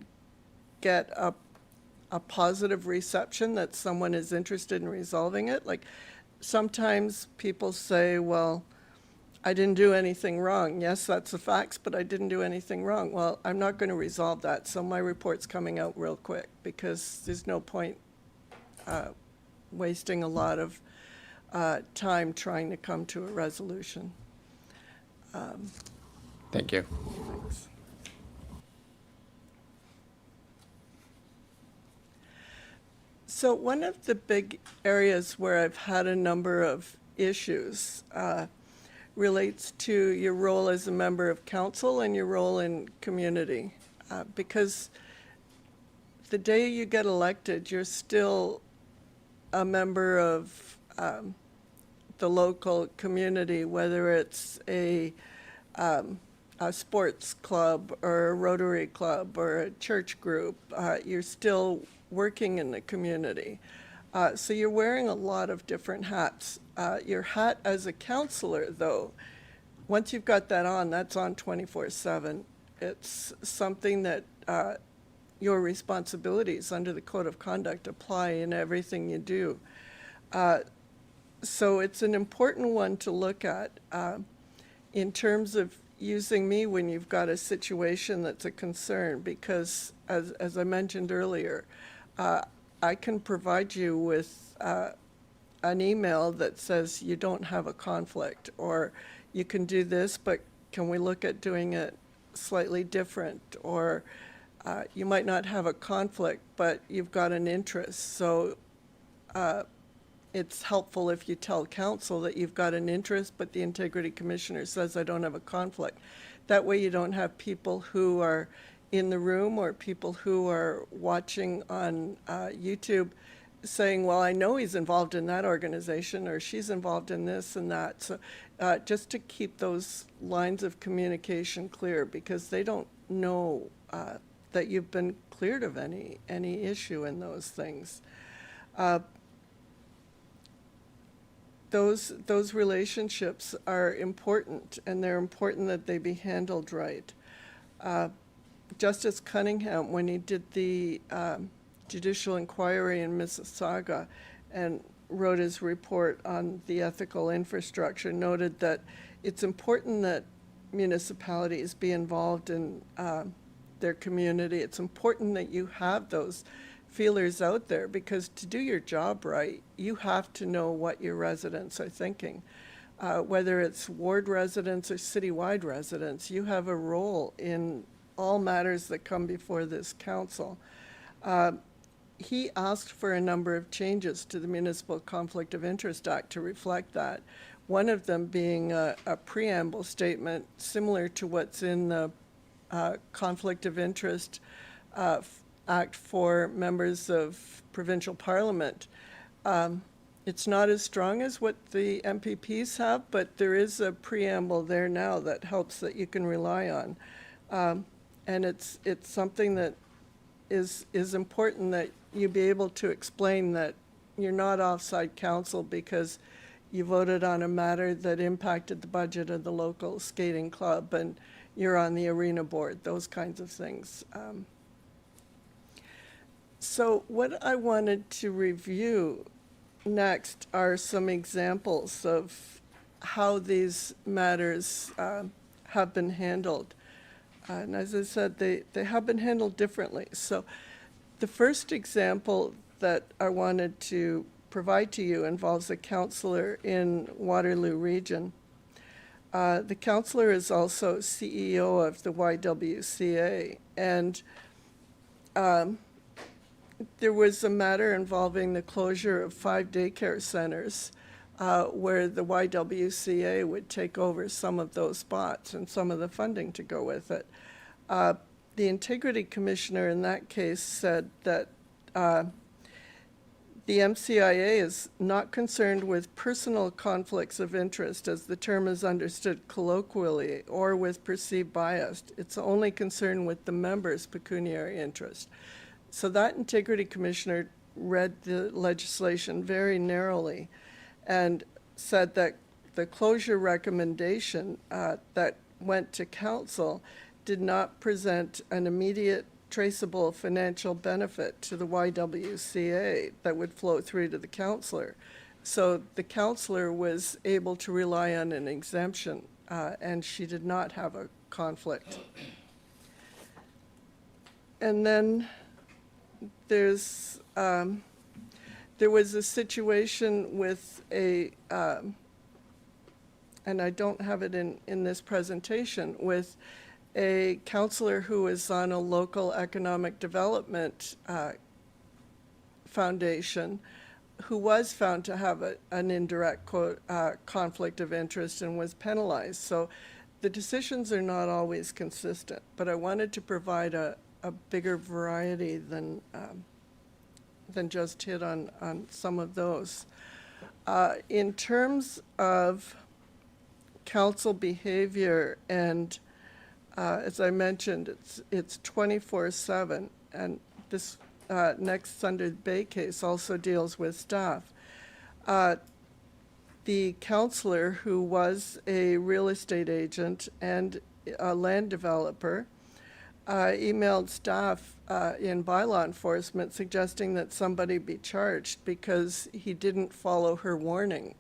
Speaker 3: get a positive reception that someone is interested in resolving it, like sometimes people say, well, I didn't do anything wrong. Yes, that's the facts, but I didn't do anything wrong. Well, I'm not going to resolve that, so my report's coming out real quick because there's no point wasting a lot of time trying to come to a resolution.
Speaker 6: Thank you.
Speaker 3: Thanks. So one of the big areas where I've had a number of issues relates to your role as a member of council and your role in community. Because the day you get elected, you're still a member of the local community, whether it's a sports club or a Rotary club or a church group. You're still working in the community. So you're wearing a lot of different hats. Your hat as a counselor, though, once you've got that on, that's on 24/7. It's something that your responsibilities under the Code of Conduct apply in everything you do. So it's an important one to look at in terms of using me when you've got a situation that's a concern, because as I mentioned earlier, I can provide you with an email that says you don't have a conflict, or you can do this, but can we look at doing it slightly different? Or you might not have a conflict, but you've got an interest. So it's helpful if you tell council that you've got an interest, but the integrity commissioner says I don't have a conflict. That way you don't have people who are in the room or people who are watching on YouTube saying, well, I know he's involved in that organization or she's involved in this and that. So just to keep those lines of communication clear, because they don't know that you've been cleared of any issue in those things. Those relationships are important, and they're important that they be handled right. Justice Cunningham, when he did the judicial inquiry in Mississauga and wrote his report on the ethical infrastructure, noted that it's important that municipalities be involved in their community. It's important that you have those feelers out there, because to do your job right, you have to know what your residents are thinking. Whether it's ward residents or citywide residents, you have a role in all matters that come before this council. He asked for a number of changes to the Municipal Conflict of Interest Act to reflect that. One of them being a preamble statement similar to what's in the Conflict of Interest Act for members of provincial parliament. It's not as strong as what the MPPs have, but there is a preamble there now that helps, that you can rely on. And it's something that is important, that you be able to explain that you're not offside council because you voted on a matter that impacted the budget of the local skating club and you're on the arena board, those kinds of things. So what I wanted to review next are some examples of how these matters have been handled. And as I said, they have been handled differently. So the first example that I wanted to provide to you involves a councillor in Waterloo Region. The councillor is also CEO of the YWCA, and there was a matter involving the closure of 5 daycare centers where the YWCA would take over some of those spots and some of the funding to go with it. The integrity commissioner in that case said that The MCIA is not concerned with personal conflicts of interest, as the term is understood colloquially, or with perceived bias. It's only concerned with the members' pecuniary interest. So that integrity commissioner read the legislation very narrowly and said that the closure recommendation that went to council did not present an immediate traceable financial benefit to the YWCA that would flow through to the councillor. So the councillor was able to rely on an exemption, and she did not have a conflict. And then there was a situation with a, and I don't have it in this presentation, with a counselor who was on a local economic development foundation who was found to have an indirect conflict of interest and was penalized. So the decisions are not always consistent, but I wanted to provide a bigger variety than just hit on some of those. In terms of council behavior, and as I mentioned, it's 24/7, and this next Thunder Bay case also deals with staff. The counselor, who was a real estate agent and a land developer, emailed staff in bylaw enforcement suggesting that somebody be charged because he didn't follow her warning.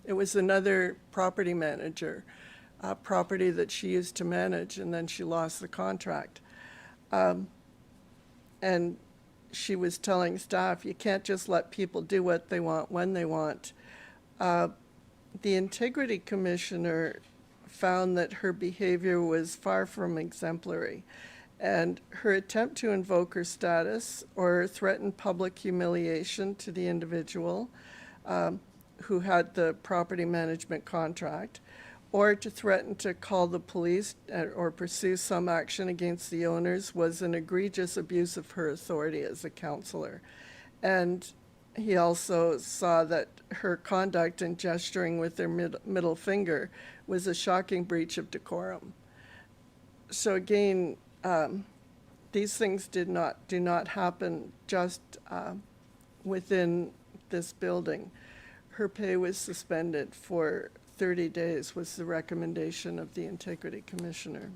Speaker 3: It was another property manager, property that she used to manage, and then she lost the contract. And she was telling staff, you can't just let people do what they want when they want. The integrity commissioner found that her behavior was far from exemplary, and her attempt to invoke her status or threaten public humiliation to the individual who had the property management contract, or to threaten to call the police or pursue some action against the owners, was an egregious abuse of her authority as a counselor. And he also saw that her conduct and gesturing with their middle finger was a shocking breach of decorum. So again, these things do not happen just within this building. Her pay was suspended for 30 days, was the recommendation of the integrity commissioner.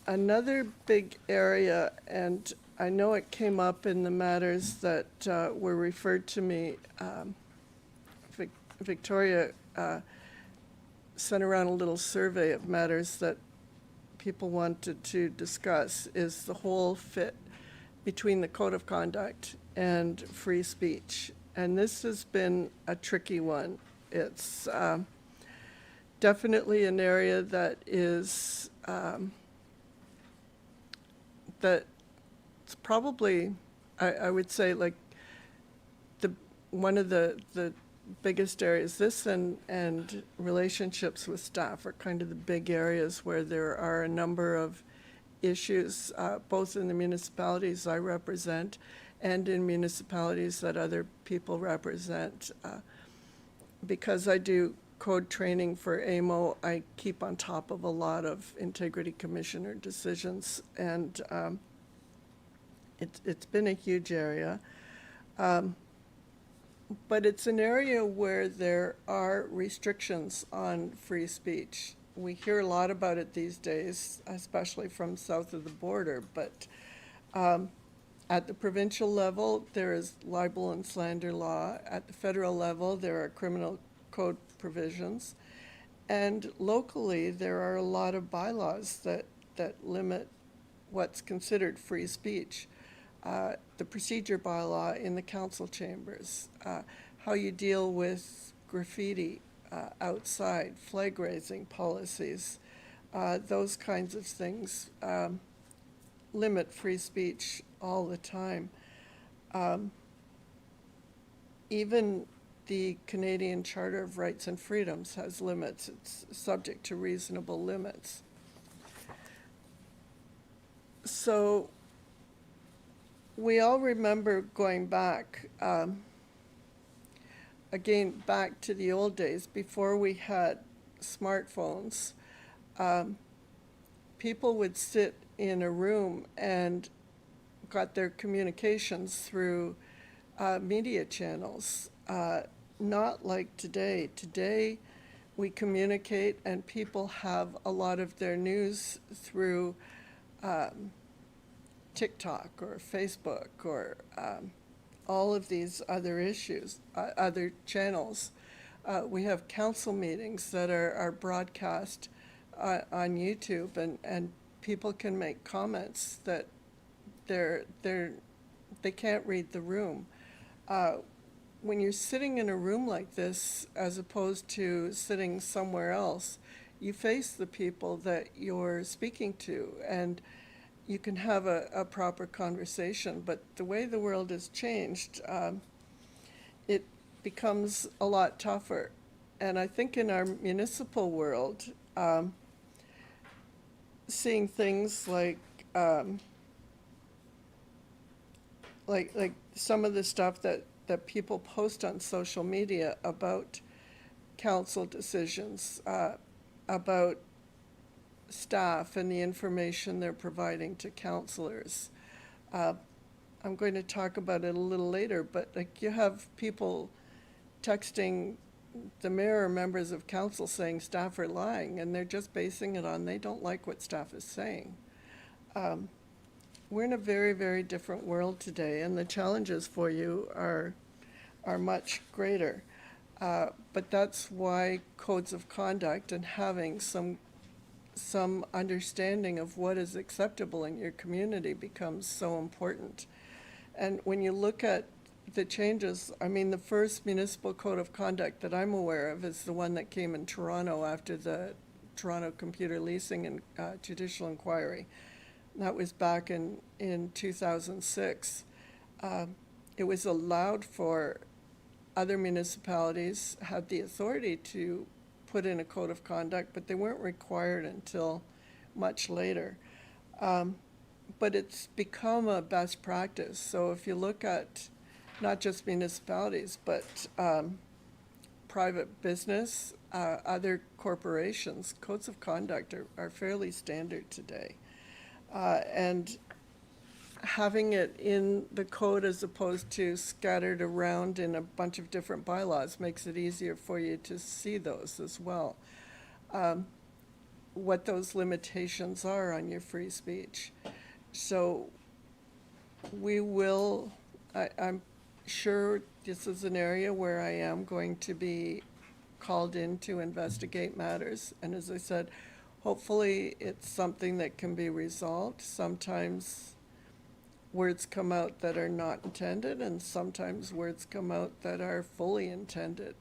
Speaker 3: Another big area, and I know it came up in the matters that were referred to me, Victoria sent around a little survey of matters that people wanted to discuss, is the whole fit between the code of conduct and free speech. And this has been a tricky one. It's definitely an area that is, that's probably, I would say, like, one of the biggest areas. This and relationships with staff are kind of the big areas where there are a number of issues, both in the municipalities I represent and in municipalities that other people represent. Because I do code training for AMO, I keep on top of a lot of integrity commissioner decisions, and it's been a huge area. But it's an area where there are restrictions on free speech. We hear a lot about it these days, especially from south of the border, but at the provincial level, there is libel and slander law. At the federal level, there are criminal code provisions. And locally, there are a lot of bylaws that limit what's considered free speech. The procedure bylaw in the council chambers, how you deal with graffiti outside, flag raising policies, those kinds of things limit free speech all the time. Even the Canadian Charter of Rights and Freedoms has limits. It's subject to reasonable limits. So we all remember going back, again, back to the old days, before we had smartphones. People would sit in a room and got their communications through media channels, not like today. Today, we communicate and people have a lot of their news through TikTok or Facebook or all of these other issues, other channels. We have council meetings that are broadcast on YouTube, and people can make comments that they can't read the room. When you're sitting in a room like this, as opposed to sitting somewhere else, you face the people that you're speaking to, and you can have a proper conversation. But the way the world has changed, it becomes a lot tougher. And I think in our municipal world, seeing things like some of the stuff that people post on social media about council decisions, about staff and the information they're providing to councillors. I'm going to talk about it a little later, but like, you have people texting the mayor or members of council saying staff are lying, and they're just basing it on they don't like what staff is saying. We're in a very, very different world today, and the challenges for you are much greater. But that's why codes of conduct and having some understanding of what is acceptable in your community becomes so important. And when you look at the changes, I mean, the first municipal code of conduct that I'm aware of is the one that came in Toronto after the Toronto Computer Leasing and Judicial Inquiry. That was back in 2006. It was allowed for other municipalities, had the authority to put in a code of conduct, but they weren't required until much later. But it's become a best practice. So if you look at not just municipalities, but private business, other corporations, codes of conduct are fairly standard today. And having it in the code as opposed to scattered around in a bunch of different bylaws makes it easier for you to see those as well. What those limitations are on your free speech. So we will, I'm sure this is an area where I am going to be called in to investigate matters. And as I said, hopefully it's something that can be resolved. Sometimes words come out that are not intended, and sometimes words come out that are fully intended.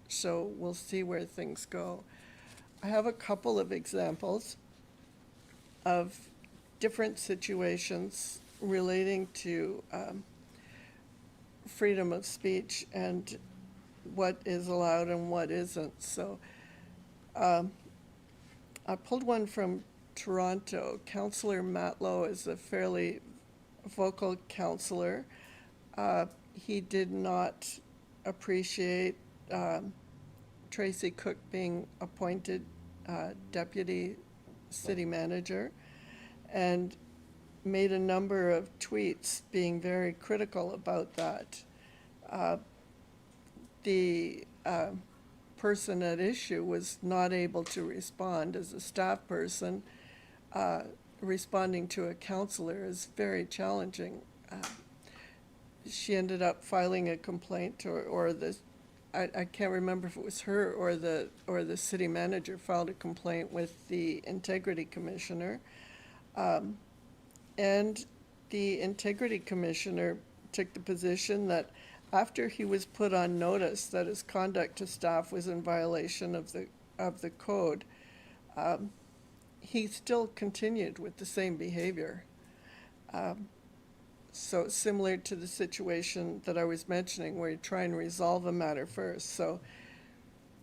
Speaker 3: So we'll see where things go. I have a couple of examples of different situations relating to freedom of speech and what is allowed and what isn't. So I pulled one from Toronto. Councillor Matlow is a fairly vocal councillor. He did not appreciate Tracy Cook being appointed deputy city manager, and made a number of tweets being very critical about that. The person at issue was not able to respond. As a staff person, responding to a councillor is very challenging. She ended up filing a complaint, or I can't remember if it was her or the city manager filed a complaint with the integrity commissioner. And the integrity commissioner took the position that after he was put on notice that his conduct to staff was in violation of the code, he still continued with the same behavior. So similar to the situation that I was mentioning, where you try and resolve a matter first. So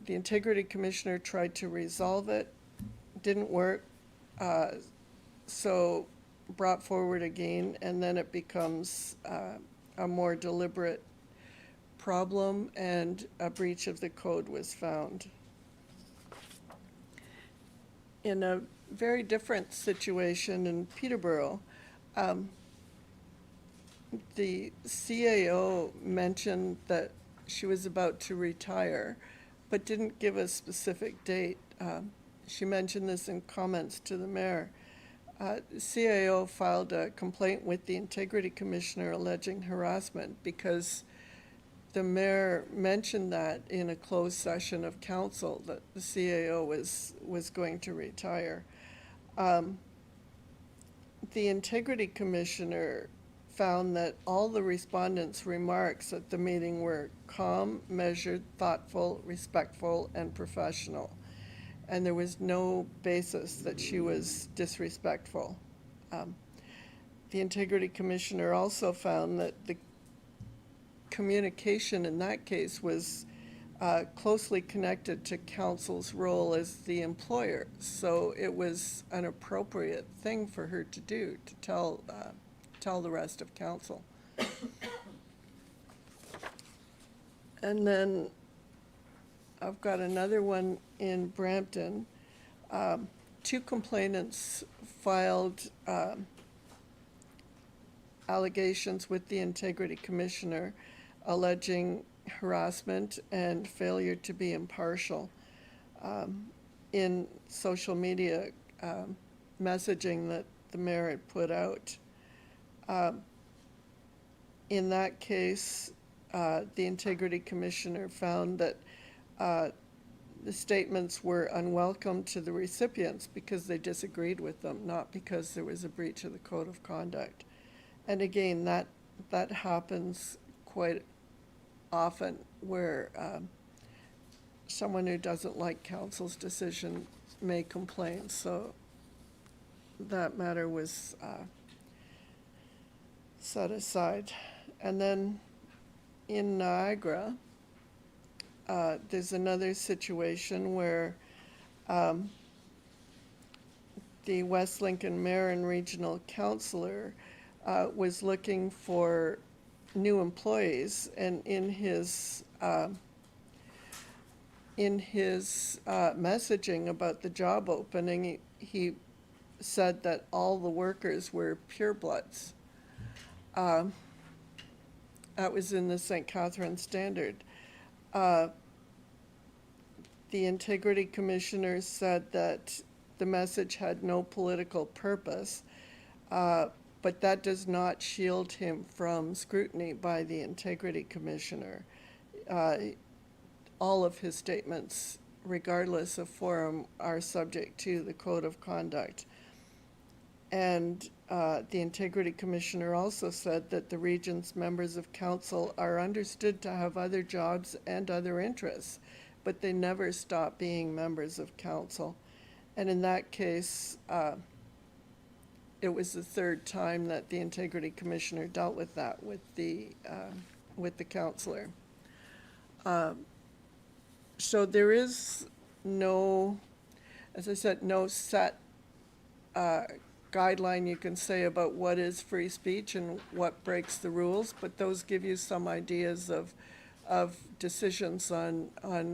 Speaker 3: the integrity commissioner tried to resolve it, didn't work. So brought forward again, and then it becomes a more deliberate problem, and a breach of the code was found. In a very different situation in Peterborough, the CAO mentioned that she was about to retire, but didn't give a specific date. She mentioned this in comments to the mayor. CAO filed a complaint with the Integrity Commissioner alleging harassment because the mayor mentioned that in a closed session of council that the CAO was going to retire. The Integrity Commissioner found that all the respondents' remarks at the meeting were calm, measured, thoughtful, respectful, and professional. And there was no basis that she was disrespectful. The Integrity Commissioner also found that the communication in that case was closely connected to council's role as the employer. So it was an appropriate thing for her to do, to tell the rest of council. And then I've got another one in Brampton. Two complainants filed allegations with the Integrity Commissioner alleging harassment and failure to be impartial in social media messaging that the mayor had put out. In that case, the Integrity Commissioner found that the statements were unwelcome to the recipients because they disagreed with them, not because there was a breach of the code of conduct. And again, that happens quite often where someone who doesn't like council's decision may complain. So that matter was set aside. And then in Niagara, there's another situation where the West Lincoln Mayor and Regional Councillor was looking for new employees, and in his messaging about the job opening, he said that all the workers were purebloods. That was in the St. Catharines Standard. The Integrity Commissioner said that the message had no political purpose, but that does not shield him from scrutiny by the Integrity Commissioner. All of his statements, regardless of forum, are subject to the Code of Conduct. And the Integrity Commissioner also said that the region's members of council are understood to have other jobs and other interests, but they never stop being members of council. And in that case, it was the third time that the Integrity Commissioner dealt with that with the councillor. So there is no, as I said, no set guideline you can say about what is free speech and what breaks the rules, but those give you some ideas of decisions on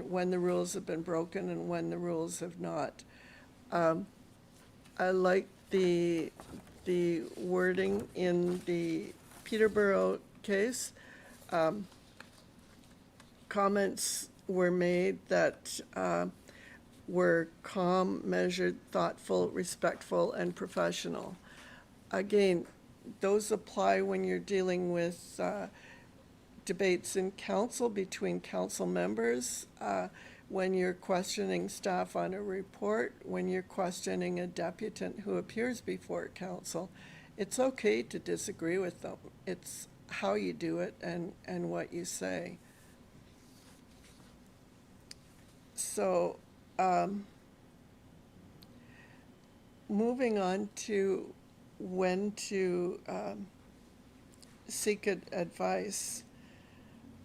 Speaker 3: when the rules have been broken and when the rules have not. I like the wording in the Peterborough case. Comments were made that were calm, measured, thoughtful, respectful, and professional. Again, those apply when you're dealing with debates in council between council members, when you're questioning staff on a report, when you're questioning a deputant who appears before council. It's okay to disagree with them. It's how you do it and what you say. So, moving on to when to seek advice.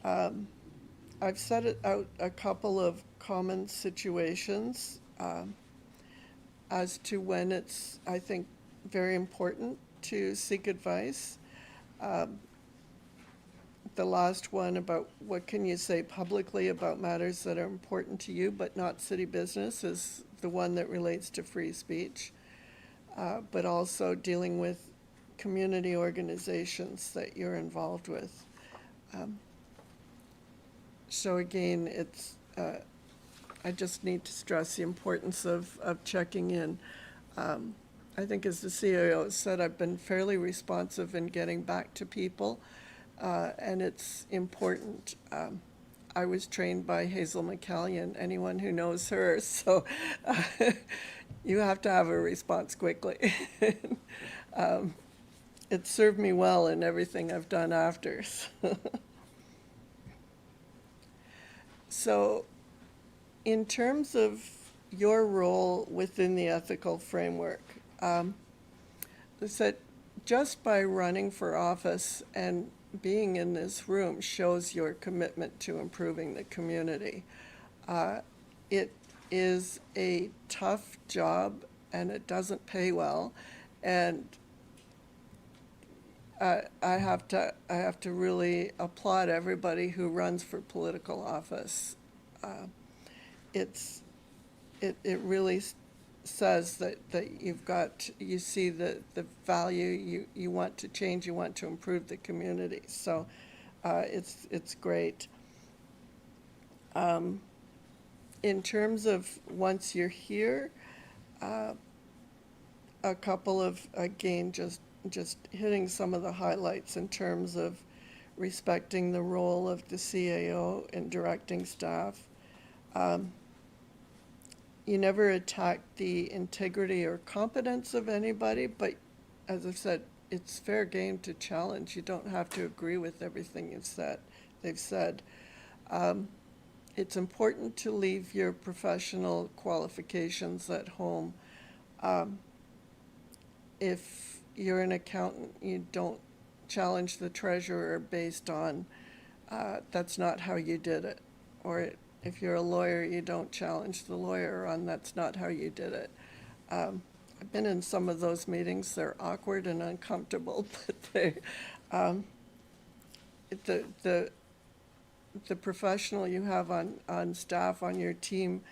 Speaker 3: I've set it out a couple of common situations as to when it's, I think, very important to seek advice. The last one about what can you say publicly about matters that are important to you but not city business is the one that relates to free speech, but also dealing with community organizations that you're involved with. So again, it's, I just need to stress the importance of checking in. I think as the CIO said, I've been fairly responsive in getting back to people, and it's important. I was trained by Hazel McCallion, anyone who knows her, so you have to have a response quickly. It served me well in everything I've done after. So in terms of your role within the ethical framework, that just by running for office and being in this room shows your commitment to improving the community. It is a tough job and it doesn't pay well, and I have to really applaud everybody who runs for political office. It really says that you see the value, you want to change, you want to improve the community. So it's great. In terms of once you're here, a couple of, again, just hitting some of the highlights in terms of respecting the role of the CAO in directing staff. You never attack the integrity or competence of anybody, but as I've said, it's fair game to challenge. You don't have to agree with everything they've said. It's important to leave your professional qualifications at home. If you're an accountant, you don't challenge the treasurer based on that's not how you did it. Or if you're a lawyer, you don't challenge the lawyer on that's not how you did it. I've been in some of those meetings. They're awkward and uncomfortable, but the professional you have on staff, on your team,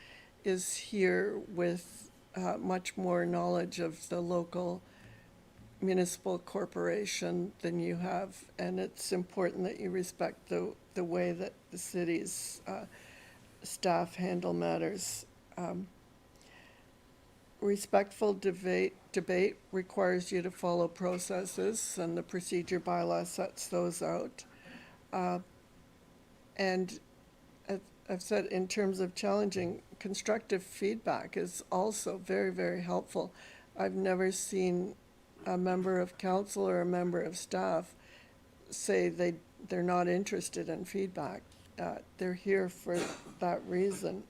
Speaker 3: is here with much more knowledge of the local municipal corporation than you have, and it's important that you respect the way that the city's staff handle matters. Respectful debate requires you to follow processes, and the procedure bylaw sets those out. And I've said in terms of challenging, constructive feedback is also very, very helpful. I've never seen a member of council or a member of staff say they're not interested in feedback. They're here for that reason.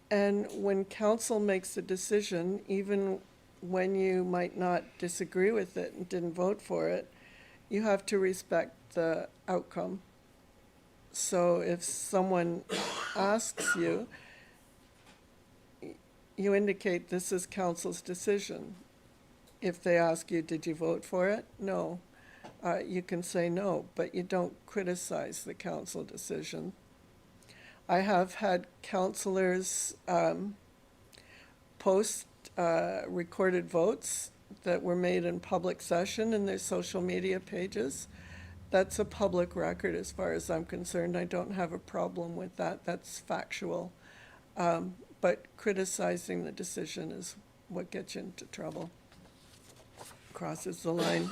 Speaker 3: And when council makes a decision, even when you might not disagree with it and didn't vote for it, you have to respect the outcome. So if someone asks you, you indicate this is council's decision. If they ask you, did you vote for it? No. You can say no, but you don't criticize the council decision. I have had councillors post recorded votes that were made in public session in their social media pages. That's a public record as far as I'm concerned. I don't have a problem with that. That's factual. But criticizing the decision is what gets you into trouble. Crosses the line.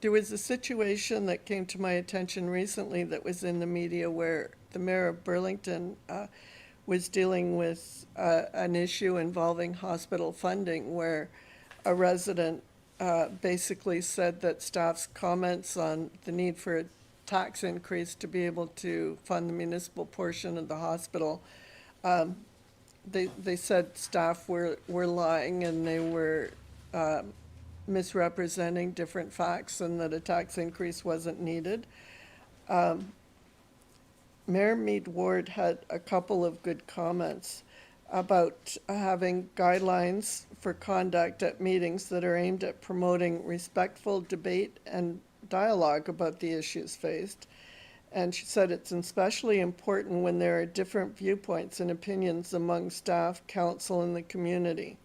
Speaker 3: There was a situation that came to my attention recently that was in the media where the mayor of Burlington was dealing with an issue involving hospital funding, where a resident basically said that staff's comments on the need for a tax increase to be able to fund the municipal portion of the hospital, they said staff were lying and they were misrepresenting different facts and that a tax increase wasn't needed. Mayor Mead Ward had a couple of good comments. about having guidelines for conduct at meetings that are aimed at promoting respectful debate and dialogue about the issues faced. And she said it's especially important when there are different viewpoints and opinions among staff, council, and the community.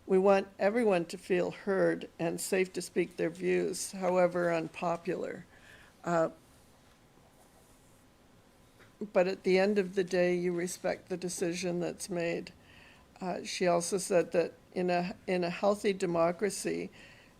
Speaker 3: We want everyone to feel heard and safe to speak their views, however unpopular. But at the end of the day, you respect the decision that's made. She also said that in a healthy democracy,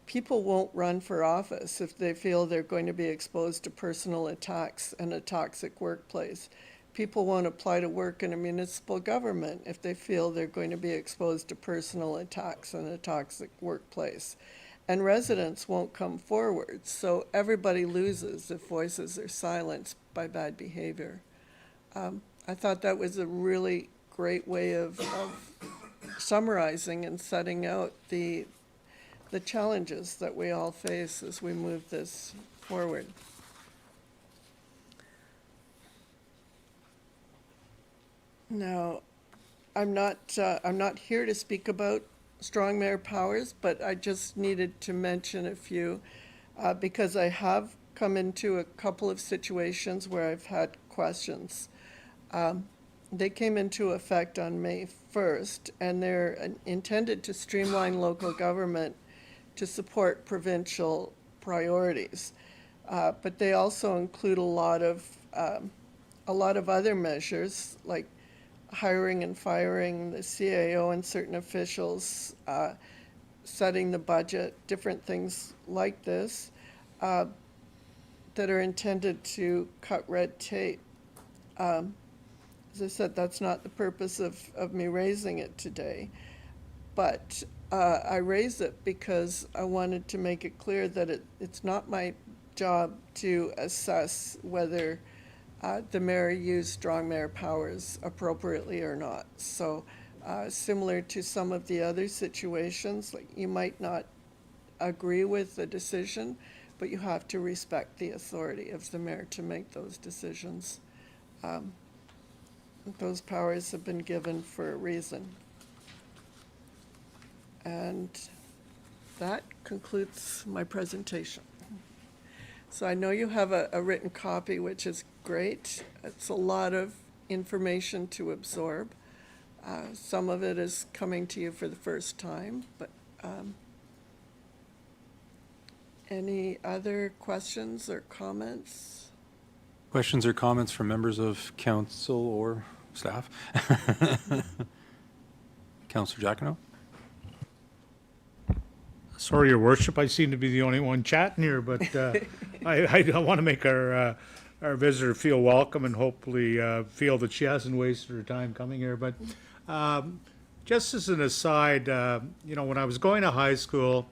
Speaker 3: people won't run for office if they feel they're going to be exposed to personal attacks and a toxic workplace. People won't apply to work in a municipal government if they feel they're going to be exposed to personal attacks and a toxic workplace. And residents won't come forward, so everybody loses if voices are silenced by bad behavior. I thought that was a really great way of summarizing and setting out the challenges that we all face as we move this forward. Now, I'm not here to speak about strong mayor powers, but I just needed to mention a few because I have come into a couple of situations where I've had questions. They came into effect on May 1st, and they're intended to streamline local government to support provincial priorities. But they also include a lot of other measures, like hiring and firing the CAO and certain officials, setting the budget, different things like this, that are intended to cut red tape. As I said, that's not the purpose of me raising it today, but I raise it because I wanted to make it clear that it's not my job to assess whether the mayor used strong mayor powers appropriately or not. So similar to some of the other situations, like you might not agree with the decision, but you have to respect the authority of the mayor to make those decisions. Those powers have been given for a reason. And that concludes my presentation. So I know you have a written copy, which is great. It's a lot of information to absorb. Some of it is coming to you for the first time, but any other questions or comments?
Speaker 1: Questions or comments from members of council or staff? Councillor Giacono?
Speaker 5: Sorry, Your Worship, I seem to be the only one chatting here, but I want to make our visitor feel welcome and hopefully feel that she hasn't wasted her time coming here. But just as an aside, when I was going to high school,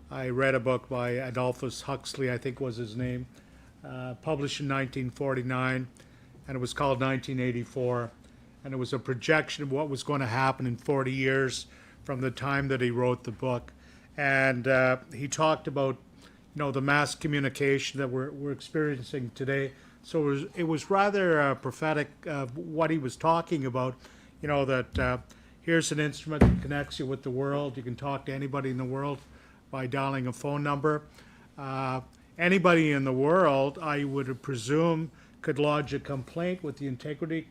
Speaker 5: I read a book by Adolphus Huxley, I think was his name, published in 1949, and it was called 1984. And it was a projection of what was going to happen in 40 years from the time that he wrote the book. And he talked about, the mass communication that we're experiencing today. So it was rather prophetic of what he was talking about, that here's an instrument that connects you with the world. You can talk to anybody in the world by dialing a phone number. Anybody in the world, I would presume, could lodge a complaint with the Integrity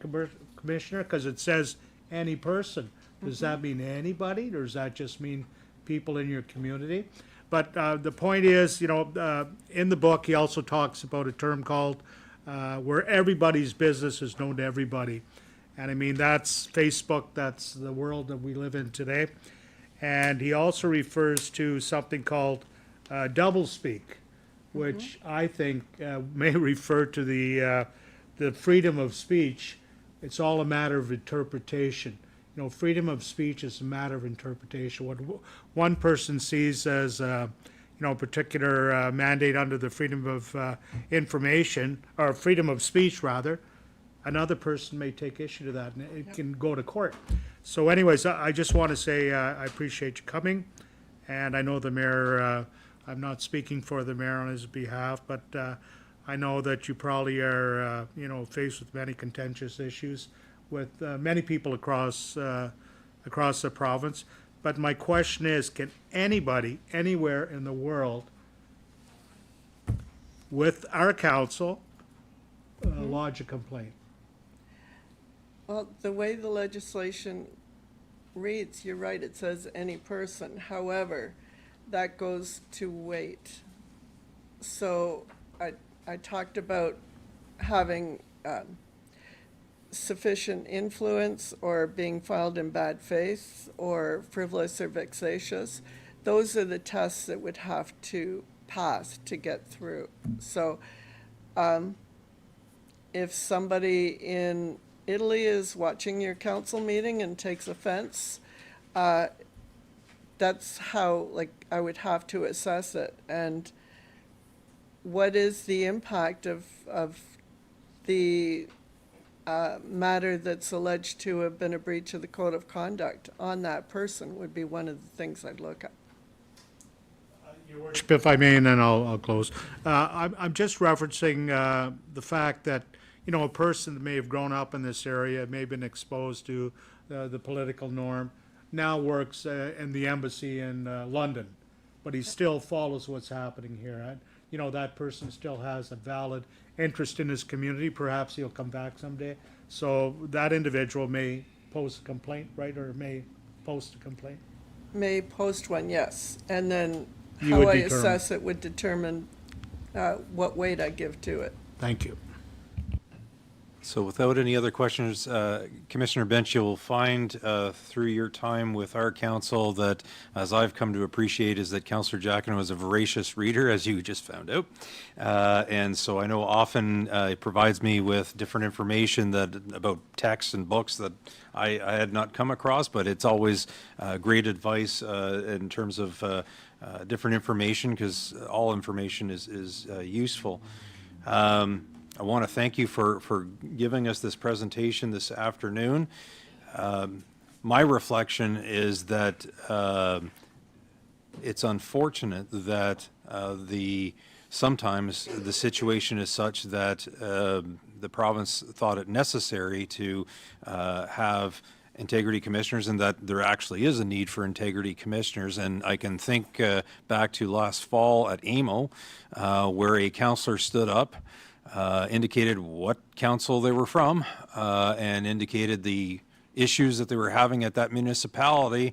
Speaker 5: Commissioner because it says any person. Does that mean anybody, or does that just mean people in your community? But the point is, in the book, he also talks about a term called where everybody's business is known to everybody. And I mean, that's Facebook, that's the world that we live in today. And he also refers to something called doublespeak, which I think may refer to the freedom of speech. It's all a matter of interpretation. Freedom of speech is a matter of interpretation. What one person sees as, a particular mandate under the freedom of information, or freedom of speech, rather, another person may take issue to that, and it can go to court. So anyways, I just want to say I appreciate you coming, and I know the mayor, I'm not speaking for the mayor on his behalf, but I know that you probably are, faced with many contentious issues with many people across the province. But my question is, can anybody, anywhere in the world, with our council, lodge a complaint?
Speaker 3: Well, the way the legislation reads, you're right, it says any person. However, that goes to weight. So I talked about having sufficient influence or being filed in bad faith or frivolous or vexatious. Those are the tests that would have to pass to get through. So if somebody in Italy is watching your council meeting and takes offense, that's how, like, I would have to assess it. And what is the impact of the matter that's alleged to have been a breach of the code of conduct on that person would be one of the things I'd look at.
Speaker 5: Your Worship, if I may, and then I'll close. I'm just referencing the fact that, you know, a person that may have grown up in this area, may have been exposed to the political norm, now works in the embassy in London, but he still follows what's happening here. And, you know, that person still has a valid interest in his community. Perhaps he'll come back someday. So that individual may post a complaint, right, or may post a complaint.
Speaker 3: May post one, yes, and then
Speaker 5: You
Speaker 3: how
Speaker 5: would
Speaker 3: I
Speaker 5: determine.
Speaker 3: assess it would determine what weight I give to it.
Speaker 5: Thank you.
Speaker 1: So without any other questions, Commissioner Bench, you'll find through your time with our council that, as I've come to appreciate, is that Councillor Jacquino is a voracious reader, as you just found out. And so I know often it provides me with different information about texts and books that I had not come across, but it's always great advice in terms of different information, because all information is useful. I want to thank you for giving us this presentation this afternoon. My reflection is that it's unfortunate that sometimes the situation is such that the province thought it necessary to have integrity commissioners, and that there actually is a need for integrity commissioners. And I can think back to last fall at AMO, where a councillor stood up, indicated what council they were from, and indicated the issues that they were having at that municipality,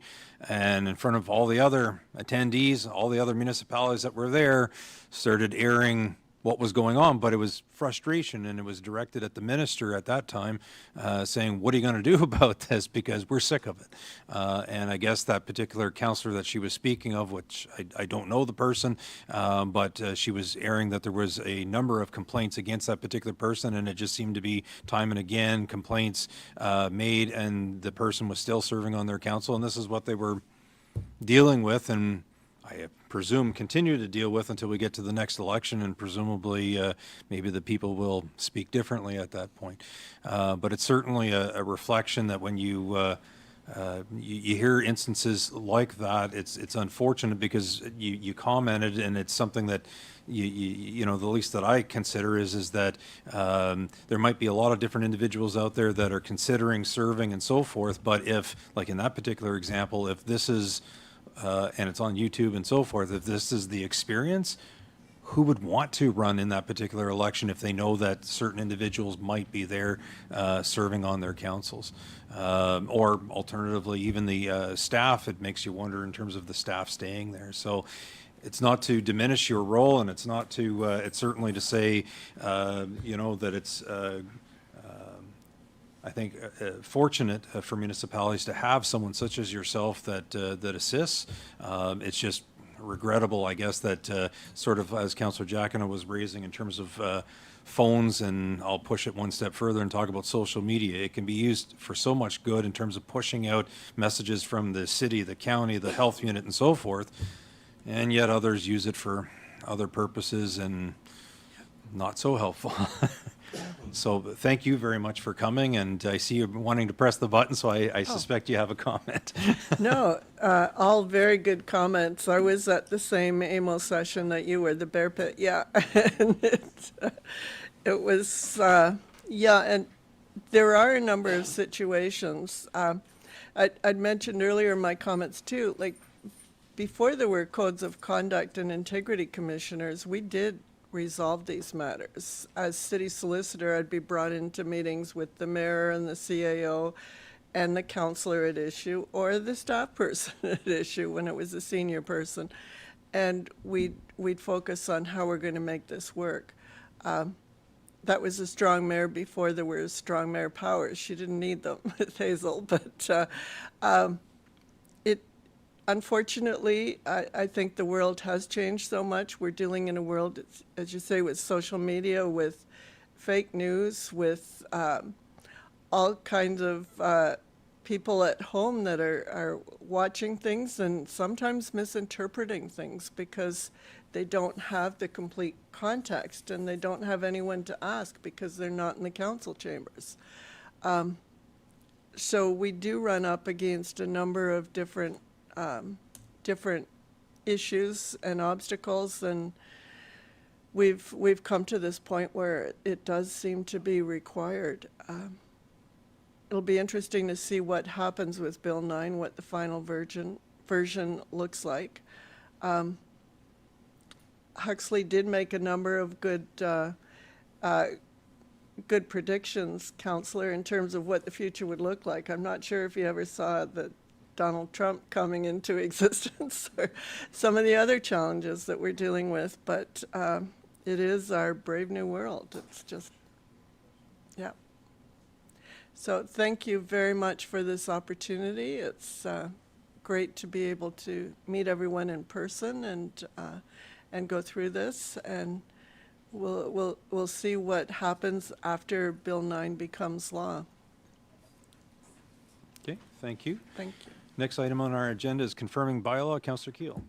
Speaker 1: and in front of all the other attendees, all the other municipalities that were there, started airing what was going on. But it was frustration, and it was directed at the minister at that time, saying, what are you going to do about this, because we're sick of it. And I guess that particular councillor that she was speaking of, which I don't know the person, but she was airing that there was a number of complaints against that particular person, and it just seemed to be time and again complaints made, and the person was still serving on their council, and this is what they were dealing with, and I presume continue to deal with until we get to the next election, and presumably maybe the people will speak differently at that point. But it's certainly a reflection that when you hear instances like that, it's unfortunate, because you commented, and it's something that you know, the least that I consider is that there might be a lot of different individuals out there that are considering serving and so forth, but if, like in that particular example, if this is and it's on YouTube and so forth, if this is the experience, who would want to run in that particular election if they know that certain individuals might be there serving on their councils? Or alternatively, even the staff, it makes you wonder in terms of the staff staying there. So it's not to diminish your role, and it's not to, it's certainly to say, you know, that it's, I think, fortunate for municipalities to have someone such as yourself that assists. It's just regrettable, I guess, that sort of, as Councillor Jacquino was raising in terms of phones, and I'll push it one step further and talk about social media. It can be used for so much good in terms of pushing out messages from the city, the county, the health unit, and so forth, and yet others use it for other purposes and not so helpful. So thank you very much for coming, and I see you wanting to press the button, so I suspect you have a comment.
Speaker 3: No, all very good comments. I was at the same AMO session that you were, the Bear Pit, yeah. And it was, yeah, and there are a number of situations. I'd mentioned earlier in my comments too, like before there were codes of conduct and integrity commissioners, we did resolve these matters. As city solicitor, I'd be brought into meetings with the mayor and the CAO and the counselor at issue, or the staff person at issue when it was a senior person. And we'd focus on how we're going to make this work. That was a strong mayor before there were strong mayor powers. She didn't need them with Hazel, but unfortunately, I think the world has changed so much. We're dealing in a world, as you say, with social media, with fake news, with all kinds of people at home that are watching things and sometimes misinterpreting things because they don't have the complete context and they don't have anyone to ask because they're not in the council chambers. So we do run up against a number of different issues and obstacles, and we've come to this point where it does seem to be required. It'll be interesting to see what happens with Bill 9, what the final version looks like. Huxley did make a number of good predictions, Councillor, in terms of what the future would look like. I'm not sure if you ever saw the Donald Trump coming into existence or some of the other challenges that we're dealing with, but it is our brave new world. It's just, yeah. So thank you very much for this opportunity. It's great to be able to meet everyone in person and go through this, and we'll see what happens after Bill 9 becomes law.
Speaker 1: Okay, thank you.
Speaker 3: Thank you.
Speaker 1: Next item on our agenda is confirming bylaw. Councillor Keel.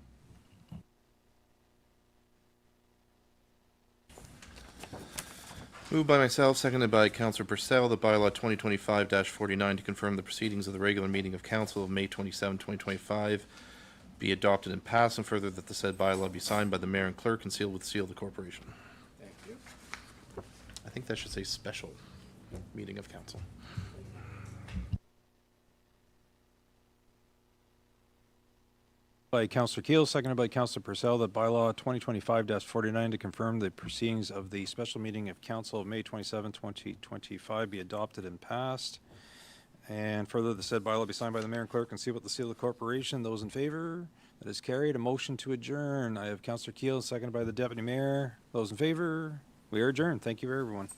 Speaker 7: Moved by myself, seconded by Councillor Purcell, the bylaw 2025-49 to confirm the proceedings of the regular meeting of council of May 27, 2025 be adopted and passed, and further that the said bylaw be signed by the mayor and clerk and sealed with the seal of the corporation.
Speaker 5: Thank you.
Speaker 7: I think that should say special meeting of council.
Speaker 1: By Councillor Keel, seconded by Councillor Purcell, that bylaw 2025-49 to confirm the proceedings of the special meeting of council of May 27, 2025 be adopted and passed. And further, the said bylaw be signed by the mayor and clerk and sealed with the seal of the corporation. Those in favor? That is carried. A motion to adjourn. I have Councillor Keel, seconded by the deputy mayor. Those in favor? We are adjourned. Thank you, everyone.